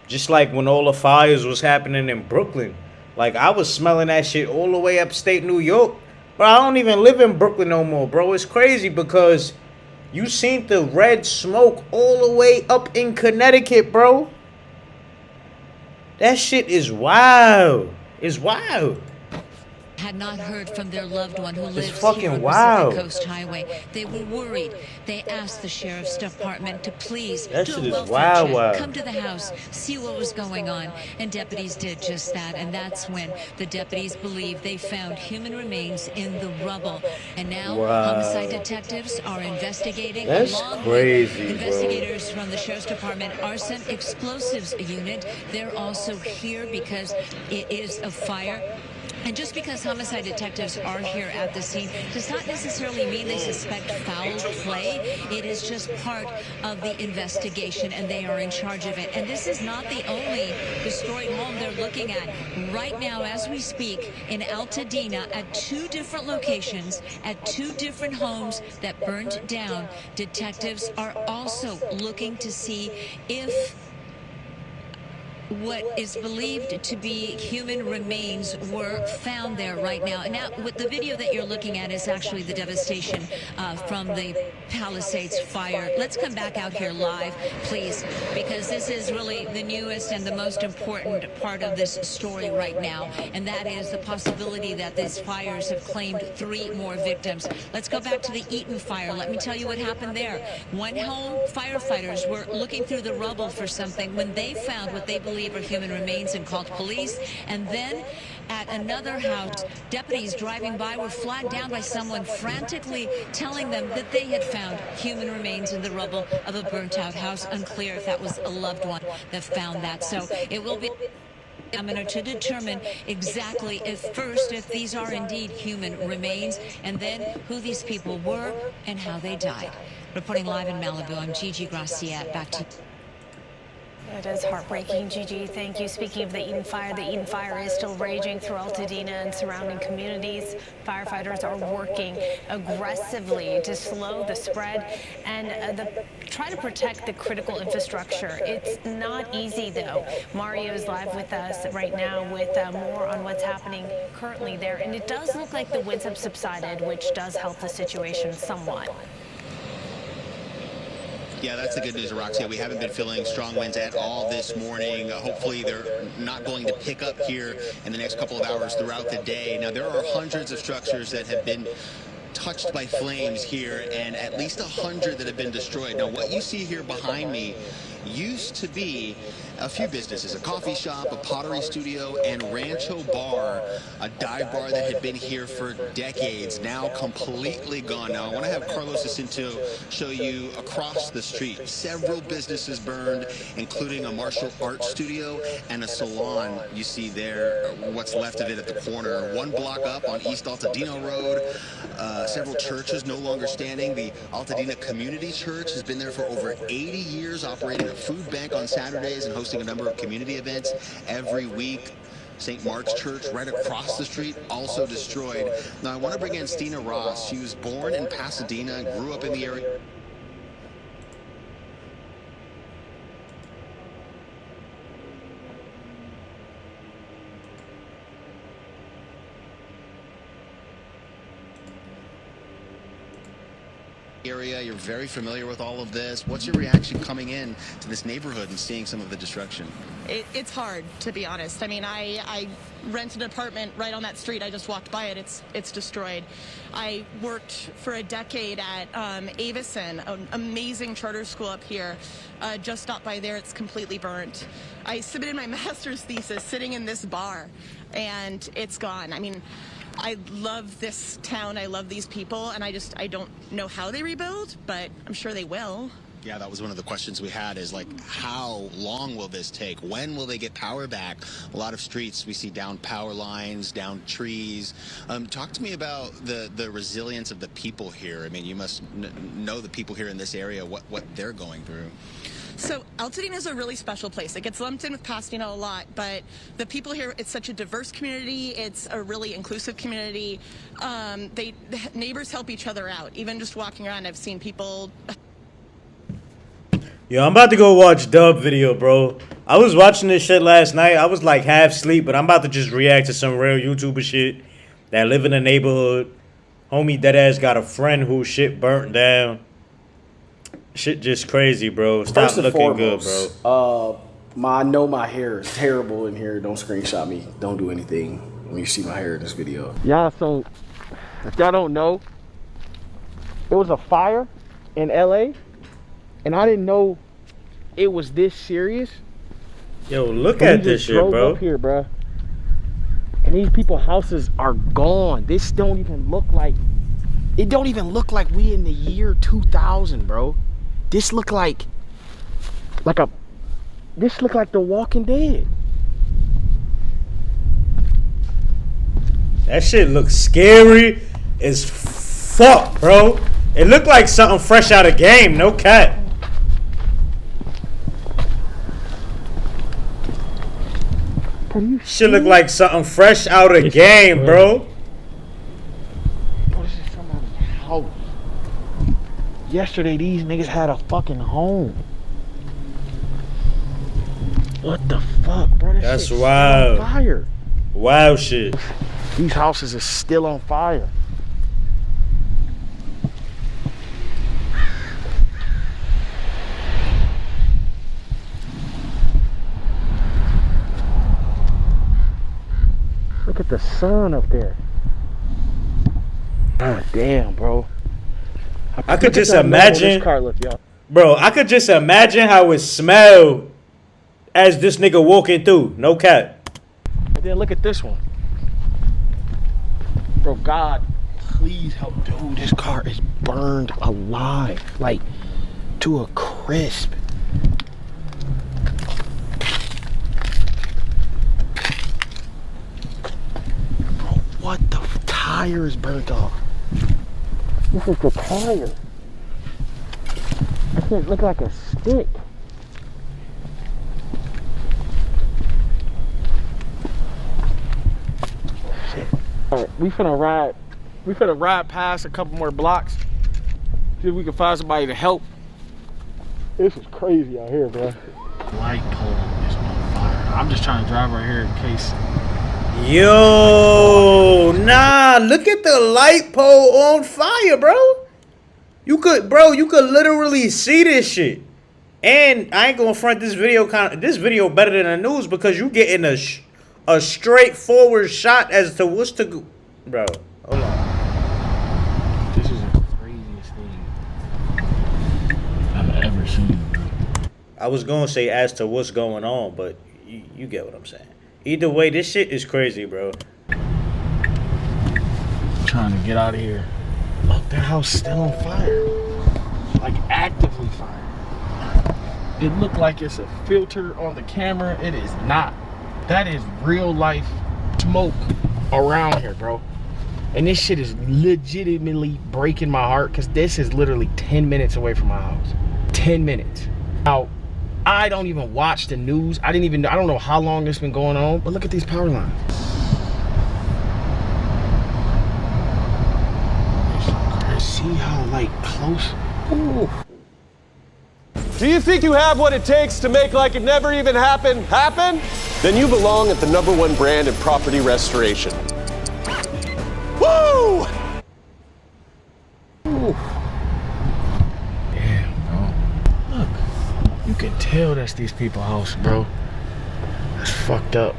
D: just like when all the fires was happening in Brooklyn. Like, I was smelling that shit all the way upstate New York. Bro, I don't even live in Brooklyn no more, bro. It's crazy because you seen the red smoke all the way up in Connecticut, bro. That shit is wild. It's wild.
O: Had not heard from their loved one who lives
D: fucking
O: here on
D: wild.
O: Pacific Coast Highway. They were worried. They asked the sheriff's department to please
D: That
O: do
D: shit
O: a
D: is
O: welfare
D: wild,
O: check,
D: wild.
O: come to the house, see what was going on, and deputies did just that. And that's when the deputies believed they found human remains in the rubble. And now
D: Wow.
O: homicide detectives are investigating.
D: That's
O: along
D: crazy,
O: with
D: bro.
O: investigators from the sheriff's department arson explosives unit. They're also here because it is a fire. And just because homicide detectives are here at the scene does not necessarily mean they suspect foul play. It is just part of the investigation, and they are in charge of it. And this is not the only destroyed home they're looking at. Right now, as we speak, in Altadena, at 2 different locations, at 2 different homes that burned down, detectives are also looking to see if what is believed to be human remains were found there right now. And now, with the video that you're looking at is actually the devastation from the Palisades fire. Let's come back out here live, please, because this is really the newest and the most important part of this story right now, and that is the possibility that these fires have claimed 3 more victims. Let's go back to the Eaton fire. Let me tell you what happened there. One home, firefighters were looking through the rubble for something when they found what they believe are human remains and called police. And then at another house, deputies driving by were flagged down by someone frantically telling them that they had found human remains in the rubble of a burnt out house. Unclear if that was a loved one that found that. So it will be examiner to determine exactly if these are indeed human remains, and then who these people were and how they died. Reporting live in Malibu, I'm Gigi Gracia. Back to you.
P: It is heartbreaking, Gigi. Thank you. Speaking of the Eaton fire is still raging through Altadena and surrounding communities. Firefighters are working aggressively to slow the spread and try to protect the critical infrastructure. It's not easy, though. Mario is live with us right now with more on what's happening currently there. And it does look like the winds have subsided, which does help the situation somewhat.
Q: Yeah, that's the good news, Roxy. We haven't been feeling strong winds at all this morning. Hopefully they're not going to pick up here in the next couple of hours throughout the day. Now, there are hundreds of structures that have been touched by flames here, and at least 100 that have been destroyed. Now, what you see here behind me used to be a few businesses, a coffee shop, a pottery studio, and Rancho Bar, a dive bar that had been here for decades, now completely gone. Now, I want to have Carlos Jacinto show you across the street. Several businesses burned, including a martial arts studio and a salon. You see there what's left of it at the corner. 1 block up on East Altadena Road. Several churches no longer standing. The Altadena Community Church has been there for over 80 years, operating a food bank on Saturdays and hosting a number of community events every week. St. Mark's Church right across the street, also destroyed. Now, I want to bring in Stina Ross. She was born in Pasadena and grew up in the area. You're very familiar with all of this. What's your reaction coming in to this neighborhood and seeing some of the destruction?
R: It's hard, to be honest. I mean, I rent an apartment right on that street. I just walked by it. It's destroyed. I worked for a decade at Avison, an amazing charter school up here. Just stopped by there. It's completely burnt. I submitted my master's thesis sitting in this bar, and it's gone. I mean, I love this town. I love these people, and I don't know how they rebuild, but I'm sure they will.
Q: Yeah, that was one of the questions we had is like, how long will this take? When will they get power back? A lot of streets we see down power lines, down trees. Talk to me about the resilience of the people here. I mean, you must know the people here in this area, what they're going through.
R: So Altadena is a really special place. It gets lumped in with Pasadena a lot, but the people here, it's such a diverse community. It's a really inclusive community. The neighbors help each other out. Even just walking around, I've seen people...
D: Yo, I'm about to go watch Dub video, bro. I was watching this shit last night. I was like half asleep, but I'm about to just react to some real YouTuber shit that live in the neighborhood. Homie deadass got a friend whose shit burnt down. Shit just crazy, bro. Stop
S: First and
D: looking
S: foremost,
D: good, bro.
S: I know my hair is terrible in here. Don't screenshot me. Don't do anything when you see my hair in this video.
T: Yeah, so if y'all don't know, it was a fire in LA, and I didn't know it was this serious.
D: Yo, look at this shit, bro.
T: Up here, bro. And these people's houses are gone. This don't even look like, it don't even look like we in the year 2000, bro. This look like this look like The Walking Dead.
D: That shit looks scary as fuck, bro. It looked like something fresh out of game, no cap. Shit look like something fresh out of game, bro.
T: Bro, this is somebody's house. Yesterday, these niggas had a fucking home. What the fuck, bro?
D: That's wild.
T: On fire.
D: Wild shit.
T: These houses are still on fire. Look at the sun up there. God damn, bro.
D: I could just imagine, bro. I could just imagine how it smelled as this nigga walking through. No cap.
T: And then look at this one, bro. God, please help, dude. This car is burned alive, like to a crisp. Bro, what the tire is burnt off. This is the tire. That shit look like a stick. Shit. Alright, we finna ride past a couple more blocks. See if we can find somebody to help. This is crazy out here, bro. Light pole is on fire. I'm just trying to drive right here in case.
D: Yo, nah, look at the light pole on fire, bro. You could literally see this shit. And I ain't gonna front this video better than the news because you getting a straightforward shot as to what's to go. Bro, hold on.
T: This is the craziest thing I've ever seen, bro.
D: I was gonna say as to what's going on, but you get what I'm saying. Either way, this shit is crazy, bro.
T: I'm trying to get out of here. Look, their house still on fire. Like actively fire. It looked like it's a filter on the camera. It is not. That is real life smoke around here, bro. And this shit is legitimately breaking my heart because this is literally 10 minutes away from my house. 10 minutes. Now, I don't even watch the news. I don't know how long this been going on, but look at these power lines. See how like close? Ooh.
U: Do you think you have what it takes to make like it never even happened happen? Then you belong at the #1 brand in property restoration. Woo!
T: Ooh. Damn, bro. Look, you can tell that's these people's house, bro. That's fucked up.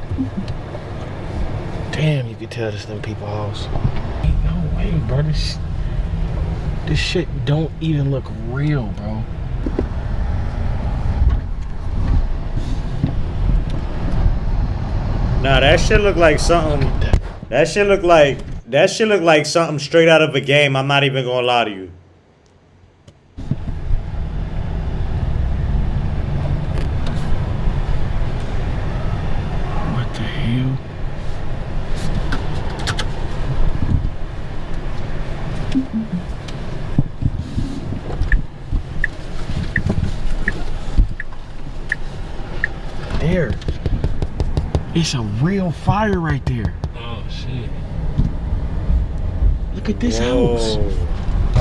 T: Damn, you can tell that's them people's house. Ain't no way, bro. This shit don't even look real, bro.
D: Nah, that shit look like something. That shit look like That shit look like something straight out of a game. I'm not even gonna lie to you.
T: What the hell? There. It's a real fire right there. Oh shit. Look at this house.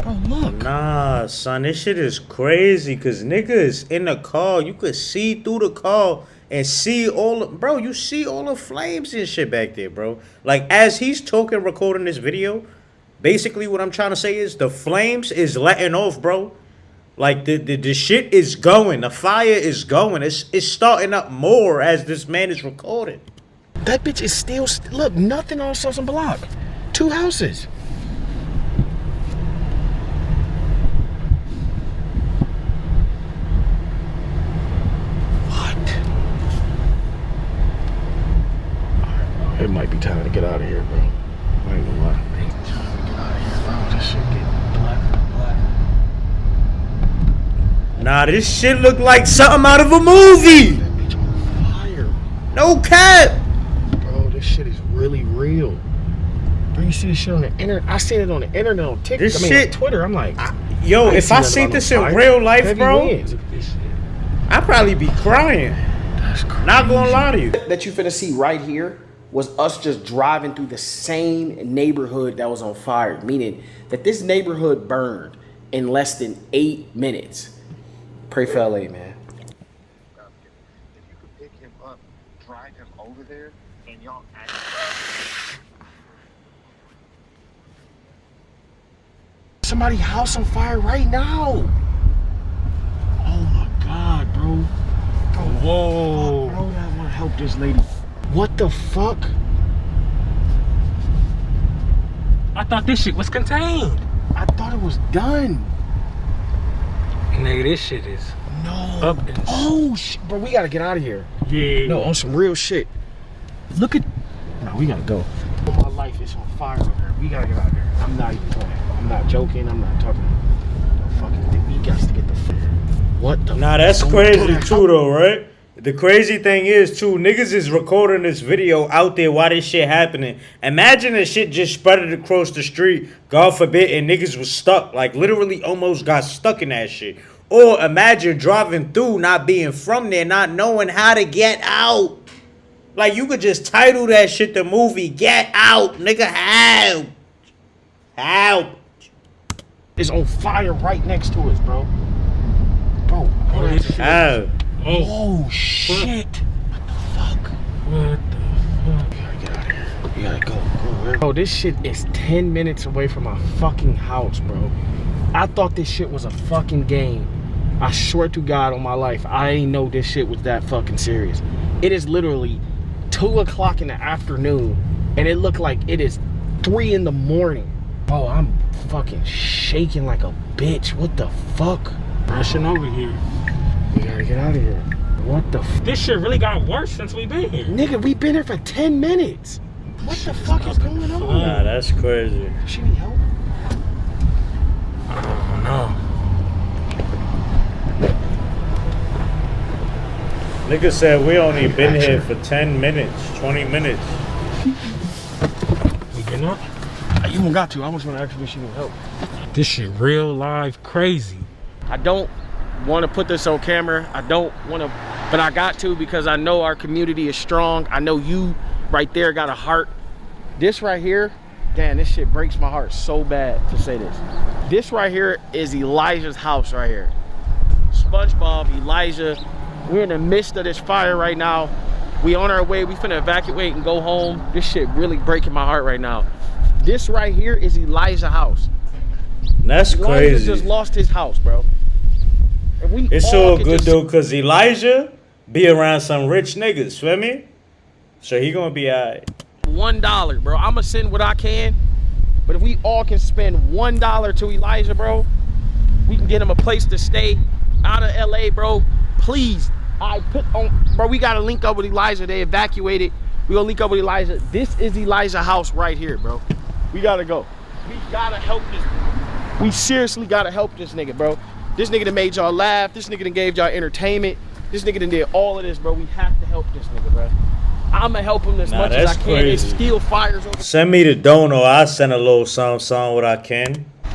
T: Bro, look.
D: Nah, son, this shit is crazy. Cause nigga is in the car. You could see through the car and see all the, bro, you see all the flames and shit back there, bro. Like as he's talking, recording this video, basically what I'm trying to say is the flames is letting off, bro. Like the shit is going. The fire is going. It's starting up more as this man is recording.
T: That bitch is still, look, nothing on Southern Block. 2 houses. What? Alright, it might be time to get out of here, bro. I ain't gonna lie. It ain't time to get out of here, bro. This shit getting blacker and blacker.
D: Nah, this shit look like something out of a movie.
T: That bitch on fire.
D: No cap.
T: Bro, this shit is really real. Bro, you see this shit on the internet? I seen it on the internet on TikTok.
D: This
T: on
D: shit,
T: Twitter. I'm like,
D: yo, if I seen this in real life, bro, I'd probably be crying.
T: That's crazy.
D: Not gonna lie to you.
S: That you finna see right here was us just driving through the same neighborhood that was on fire, meaning that this neighborhood burned in less than 8 minutes. Pray for LA, man.
E: If you could pick him up, drive him over there, and y'all
T: Somebody's house on fire right now. Oh my God, bro. Whoa. Bro, I want to help this lady. What the fuck?
B: I thought this shit was contained.
T: I thought it was done.
B: Nigga, this shit is up and
T: Oh shit, bro, we gotta get out of here.
B: yeah.
T: No, on some real shit. Look at. No, we gotta go. My life is on fire over here. We gotta get out of here. I'm not even playing. I'm not joking. I'm not talking. No fucking thing. We got to get the. What the?
D: Nah, that's
T: Don't
D: crazy
T: do that.
D: too, though, right? The crazy thing is, too, niggas is recording this video out there while this shit happening. Imagine that shit just spread across the street, God forbid, and niggas was stuck, like literally almost got stuck in that shit. Or imagine driving through, not being from there, not knowing how to get out. Like, you could just title that shit the movie, Get Out, nigga, help. Help.
T: It's on fire right next to us, bro. Bro,
D: Help.
T: oh shit. What the fuck?
B: What the fuck?
T: We gotta get out of here. We gotta go. Bro, this shit is 10 minutes away from my fucking house, bro. I thought this shit was a fucking game. I swear to God on my life, I ain't know this shit was that fucking serious. It is literally 2 o'clock in the afternoon, and it looked like it is 3 in the morning. Bro, I'm fucking shaking like a bitch. What the fuck?
B: Rushing over here.
T: We gotta get out of here. What the f?
B: This shit really got worse since we been here.
T: Nigga, we been here for 10 minutes. What the fuck is going on?
D: Nah, that's crazy.
T: She need help?
B: Oh no.
D: Nigga said we only been here for 10 minutes, 20 minutes.
B: We been up?
T: You don't got to. I almost want to ask if she need help.
B: This shit real live crazy.
S: I don't want to put this on camera. I don't want to, but I got to because I know our community is strong. I know you right there got a heart. This right here, damn, this shit breaks my heart so bad to say this. This right here is Elijah's house right here. SpongeBob, Elijah. We're in the midst of this fire right now. We on our way. We finna evacuate and go home. This shit really breaking my heart right now. This right here is Elijah's house.
D: That's
S: Elijah
D: crazy.
S: just lost his house, bro. And we
D: It's
S: all
D: so
S: could
D: good
S: just-
D: though, cause Elijah be around some rich niggas, feel me? So he gonna be alright.
S: $1, bro. I'ma send what I can, but if we all can spend $1 to Elijah, bro, we can get him a place to stay out of LA, bro. Please, I put on, bro. We gotta link up with Elijah. They evacuated. We gonna link up with Elijah. This is Elijah's house right here, bro. We gotta go. We gotta help this. We seriously gotta help this nigga, bro. This nigga done made y'all laugh. This nigga done gave y'all entertainment. This nigga done did all of this, bro. We have to help this nigga, bro. I'ma help him as much as I can.
D: Crazy.
S: It still fires over.
D: Send me the dono. I send a little something what I can.
S: I'ma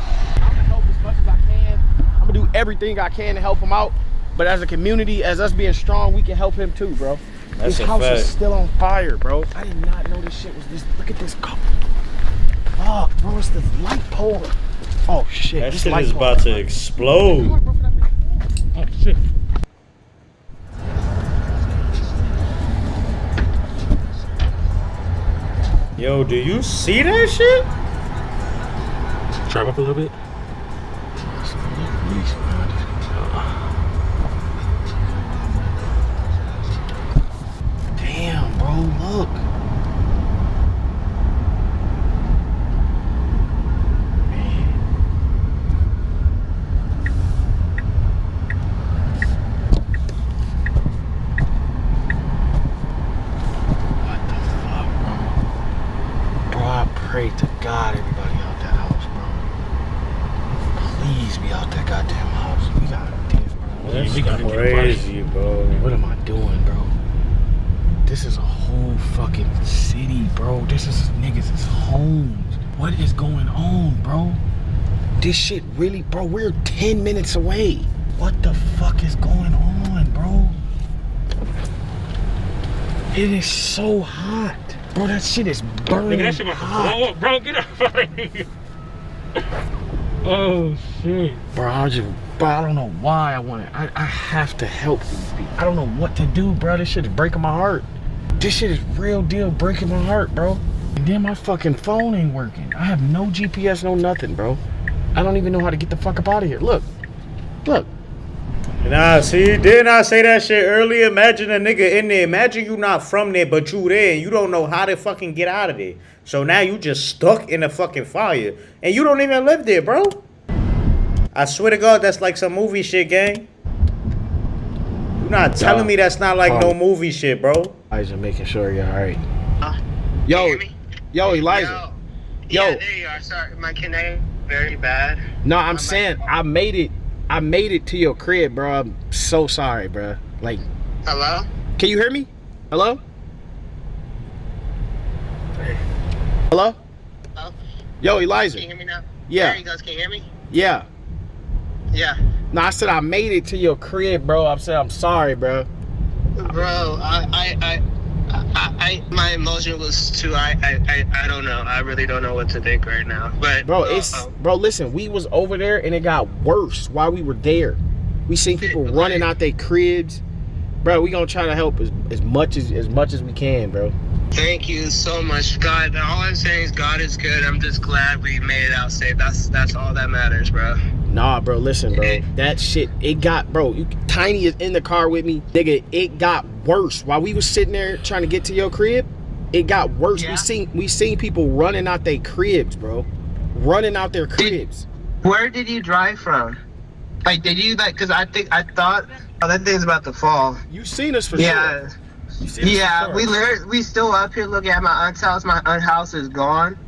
S: help as much as I can. I'ma do everything I can to help him out. But as a community, as us being strong, we can help him too, bro.
D: That's
S: This
D: a
S: house is
D: fact.
S: still on fire, bro. I did not know this shit was this. Look at this couple. Oh, bro, it's the light pole. Oh shit.
D: That
S: this
D: shit
S: light
D: is
S: pole.
D: about to explode.
S: Oh shit.
D: Yo, do you see that shit?
B: Drive up a little bit.
S: Damn, bro, look. Bro, I pray to God everybody out that house, bro. Please be out that goddamn house. We gotta
D: That's
S: we gotta
D: crazy, bro.
S: What am I doing, bro? This is a whole fucking city, bro. This is niggas' homes. What is going on, bro? This shit really, bro, we're 10 minutes away. What the fuck is going on, bro? It is so hot. Bro, that shit is burning.
B: Nigga, that shit about to blow up, bro. Get up out of here. Oh shit.
S: Bro, I don't know why I want it. I have to help these people. I don't know what to do, bro. This shit is breaking my heart. This shit is real deal breaking my heart, bro. And then my fucking phone ain't working. I have no GPS, no nothing, bro. I don't even know how to get the fuck up out of here. Look. Look.
D: Nah, see, didn't I say that shit earlier? Imagine a nigga in there. Imagine you not from there, but you there, and you don't know how to fucking get out of there. So now you just stuck in the fucking fire, and you don't even live there, bro. I swear to God, that's like some movie shit, gang. You're not telling me that's not like no movie shit, bro.
S: Elijah, making sure you're all right. Yo, Elijah. Yo.
A: Yeah, there you are. Sorry, my connection very bad.
S: No, I'm saying I made it to your crib, bro. I'm so sorry, bro. Like,
A: Hello?
S: Can you hear me? Hello? Hello?
A: Hello?
S: Yo, Elijah.
A: Can you hear me now?
S: Yeah.
A: There you go. Can you hear me?
S: Yeah.
A: Yeah.
S: No, I said I made it to your crib, bro. I said I'm sorry, bro.
A: Bro, my emotion was too. I don't know. I really don't know what to think right now. But
S: bro, bro. Listen, we was over there and it got worse while we were there. We seen people running out their cribs, bro. We gonna try to help as much as we can, bro.
A: Thank you so much, God. All I'm saying is God is good. I'm just glad we made it out safe. That's all that matters, bro.
S: Nah, bro, listen, bro. That shit, it got, bro, Tiny is in the car with me. Nigga, it got worse. While we was sitting there trying to get to your crib, it got worse.
A: Yeah.
S: We seen people running out their cribs, bro. Running out their cribs.
A: Where did you drive from? Like, did you, like, because I thought, oh, that thing's about to fall.
S: You seen us for
A: sure. Yeah,
S: sure.
A: we still up here looking at my aunt's house. My aunt's house is gone.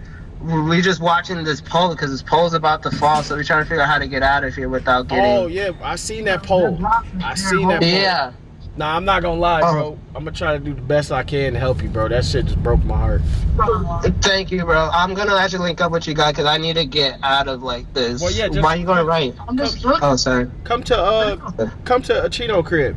A: We just watching this pole because this pole's about to fall, so we're trying to figure out how to get out of here without getting.
S: Oh yeah, I seen that pole. I seen that pole.
A: Yeah.
S: Nah, I'm not gonna lie, bro. I'm gonna try to do the best I can to help you, bro. That shit just broke my heart.
A: Thank you, bro. I'm gonna actually link up with you guys because I need to get out of like this.
S: Well, yeah,
A: why are you going right? Oh, sorry.
S: Come to a Chino crib.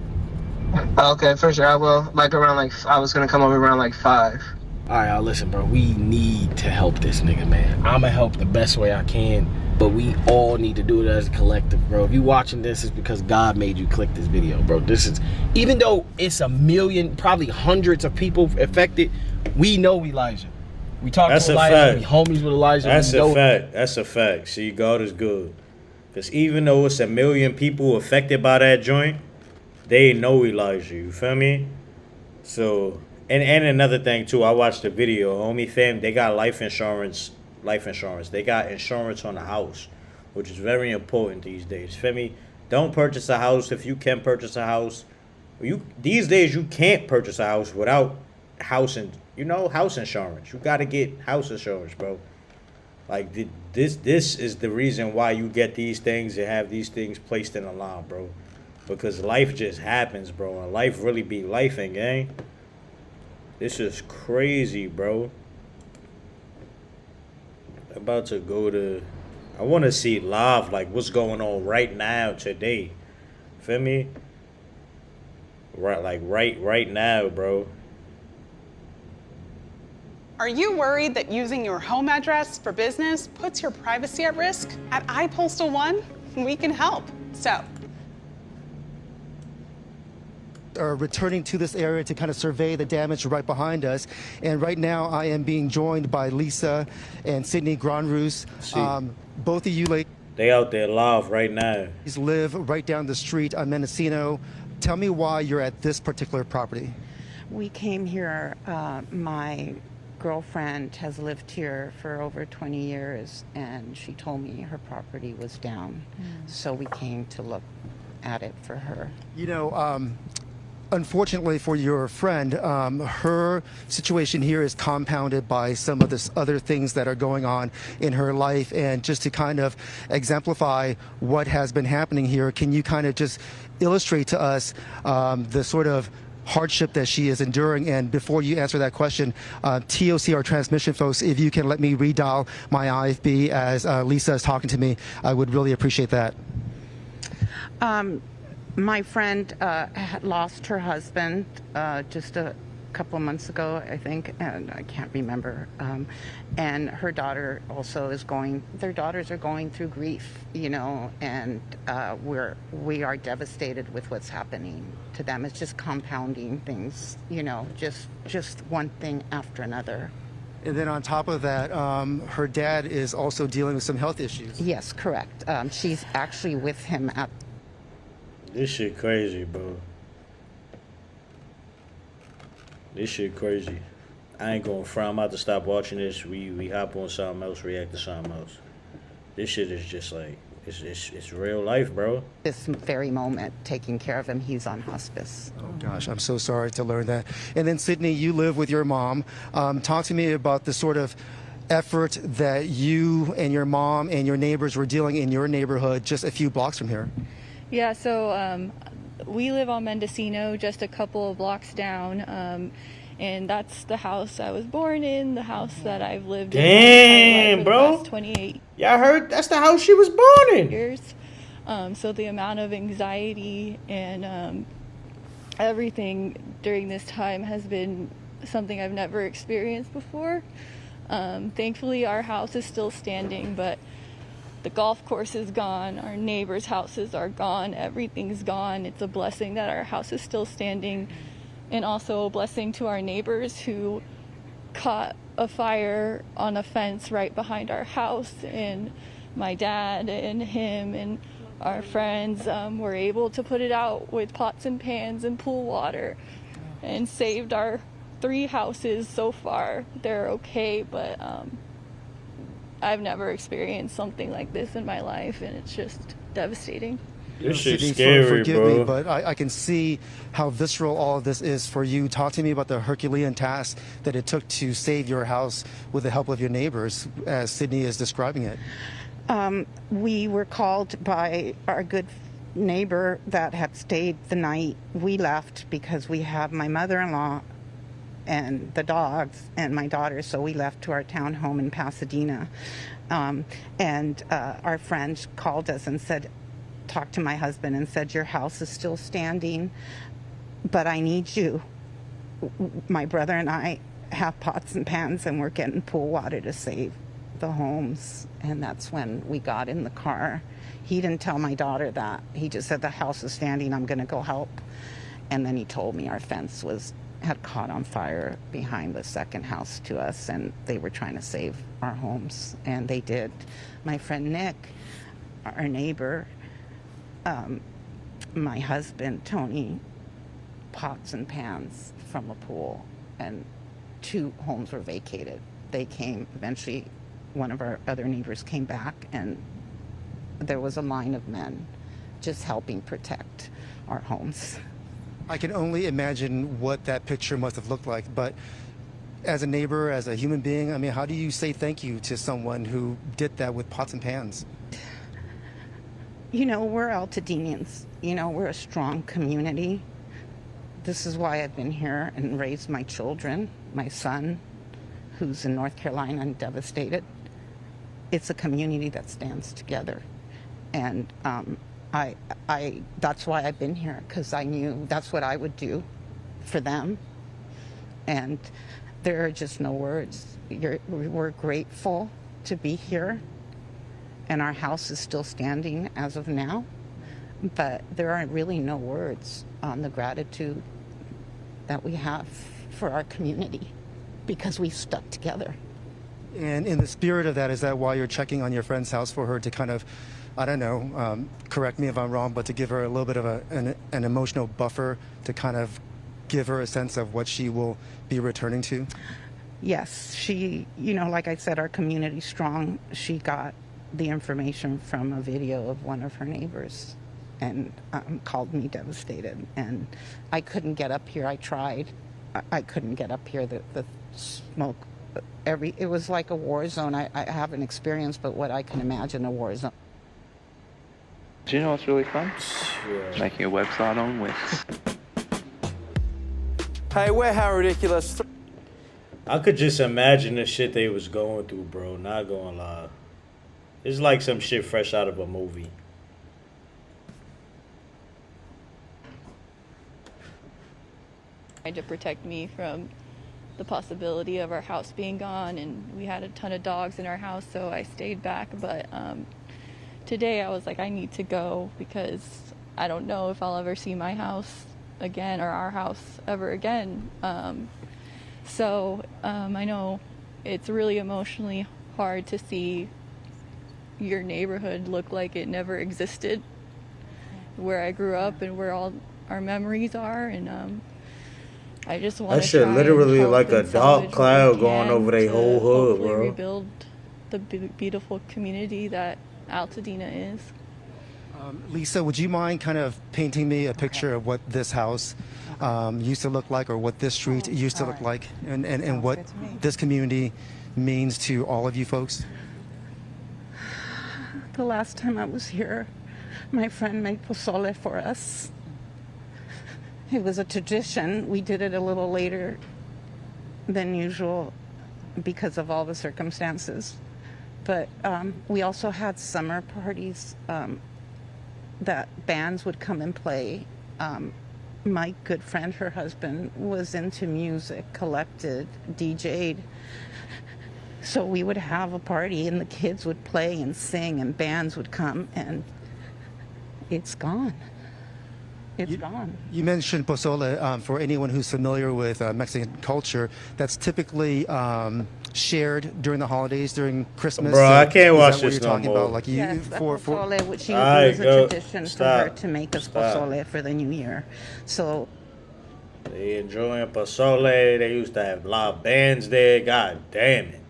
A: Okay, for sure I will. Like around I was gonna come over around like 5.
S: All right, listen, bro. We need to help this nigga, man. I'ma help the best way I can, but we all need to do it as a collective, bro. If you watching this, it's because God made you click this video, bro. This is, even though it's a million, probably hundreds of people affected, we know Elijah. We talk to Elijah, we homies with Elijah.
D: That's a fact. That's a fact. See, God is good. Because even though it's a million people affected by that joint, they know Elijah. You feel me? So... And another thing too, I watched the video. Homie fam, they got life insurance. They got insurance on the house, which is very important these days. Feel me? Don't purchase a house if you can purchase a house. These days you can't purchase a house without house insurance. You gotta get house insurance, bro. Like this is the reason why you get these things and have these things placed in a line, bro. Because life just happens, bro, and life really be lifing, gang. This is crazy, bro. About to go to. I want to see live, like what's going on right now today. Feel me? Right, like right now, bro.
C: Are you worried that using your home address for business puts your privacy at risk? At iPostal One, we can help. So,
V: are returning to this area to kind of survey the damage right behind us. And right now I am being joined by Lisa and Sydney Granrus. Both of you ladies.
D: They out there live right now.
V: Live right down the street on Mendocino. Tell me why you're at this particular property.
W: We came here, my girlfriend has lived here for over 20 years and she told me her property was down. So we came to look at it for her.
V: You know, unfortunately for your friend, her situation here is compounded by some of the other things that are going on in her life. And just to kind of exemplify what has been happening here, can you kind of just illustrate to us the sort of hardship that she is enduring? And before you answer that question, TOC, our transmission folks, if you can let me redial my IFB as Lisa is talking to me, I would really appreciate that.
W: My friend had lost her husband just a couple of months ago, I think, and I can't remember. And her daughter also is their daughters are going through grief, you know, and we are devastated with what's happening to them. It's just compounding things, you know, just one thing after another.
V: And then on top of that, her dad is also dealing with some health issues.
W: Yes, correct. She's actually with him at.
D: This shit crazy, bro. This shit crazy. I ain't going front. I'm about to stop watching this. We hop on something else, react to something else. This shit is just like, it's real life, bro.
W: This very moment, taking care of him, he's on hospice.
V: Oh gosh, I'm so sorry to learn that. And then Sydney, you live with your mom. Talk to me about the sort of effort that you and your mom and your neighbors were dealing in your neighborhood just a few blocks from here.
X: Yeah, so we live on Mendocino, just a couple of blocks down, and that's the house I was born in, the house that I've lived in for the last 28
D: Y'all heard? That's the house she was born in.
X: years. So the amount of anxiety and everything during this time has been something I've never experienced before. Thankfully, our house is still standing, but the golf course is gone, our neighbors' houses are gone, everything's gone. It's a blessing that our house is still standing, and also a blessing to our neighbors who caught a fire on a fence right behind our house, and my dad and him and our friends were able to put it out with pots and pans and pool water and saved our 3 houses so far. They're okay, but I've never experienced something like this in my life, and it's just devastating.
D: This shit's
V: Sydney,
D: scary,
V: forgive
D: bro.
V: me, but I can see how visceral all of this is for you. Talk to me about the Herculean task that it took to save your house with the help of your neighbors, as Sydney is describing it.
W: We were called by our good neighbor that had stayed the night. We left because we have my mother-in-law and the dogs and my daughter, so we left to our townhome in Pasadena. And our friend called us and said, talked to my husband and said, your house is still standing, but I need you. My brother and I have pots and pans and we're getting pool water to save the homes. And that's when we got in the car. He didn't tell my daughter that. He just said, the house is standing, I'm gonna go help. And then he told me our fence had caught on fire behind the second house to us, and they were trying to save our homes, and they did. My friend Nick, our neighbor, my husband Tony, pots and pans from a pool, and 2 homes were vacated. They came, eventually one of our other neighbors came back, and there was a line of men just helping protect our homes.
V: I can only imagine what that picture must have looked like, but as a neighbor, as a human being, I mean, how do you say thank you to someone who did that with pots and pans?
W: You know, we're Altadenians. You know, we're a strong community. This is why I've been here and raised my children, my son, who's in North Carolina and devastated. It's a community that stands together. And that's why I've been here, because I knew that's what I would do for them. And there are just no words. We're grateful to be here, and our house is still standing as of now. But there are really no words on the gratitude that we have for our community, because we stuck together.
V: And in the spirit of that, is that why you're checking on your friend's house for her to kind of, I don't know, correct me if I'm wrong, but to give her a little bit of an emotional buffer to kind of give her a sense of what she will be returning to?
W: Yes, she, you know, like I said, our community's strong. She got the information from a video of one of her neighbors and called me devastated. And I couldn't get up here. I tried. I couldn't get up here. The smoke, it was like a war zone. I haven't experienced, but what I can imagine a war zone.
F: Do you know what's really fun? Making a website on Wix.
I: Hey, we're How Ridiculous.
D: I could just imagine the shit they was going through, bro. Not gonna lie. It's like some shit fresh out of a movie.
X: Trying to protect me from the possibility of our house being gone, and we had a ton of dogs in our house, so I stayed back. But today I was like, I need to go because I don't know if I'll ever see my house again or our house ever again. So I know it's really emotionally hard to see your neighborhood look like it never existed, where I grew up and where all our memories are. And I just want to
D: that shit literally like a dark cloud going over their whole hood, bro.
X: Rebuild the beautiful community that Altadena is.
V: Lisa, would you mind kind of painting me a picture of what this house used to look like, or what this street used to look like, and what this community means to all of you folks?
W: The last time I was here, my friend made pozole for us. It was a tradition. We did it a little later than usual because of all the circumstances. But we also had summer parties that bands would come and play. My good friend, her husband, was into music, collected, DJ'd. So we would have a party and the kids would play and sing and bands would come, and it's gone. It's gone.
V: You mentioned pozole. For anyone who's familiar with Mexican culture, that's typically shared during the holidays, during Christmas.
D: Bro, I can't watch
V: this no more. Is that what you're talking about? Like
W: yes,
V: for
W: pozole, which it was a tradition for her to make us pozole for the new year. So
D: they enjoying pozole. They used to have a lot of bands there. God damn it.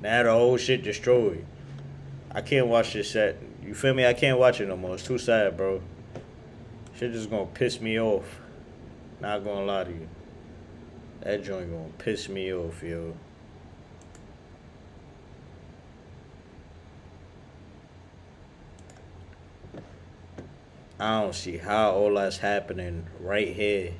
D: Now the whole shit destroyed. I can't watch this set. You feel me? I can't watch it no more. It's too sad, bro. Shit just gonna piss me off. Not gonna lie to you. That joint gonna piss me off, yo. I don't see how all that's happening right here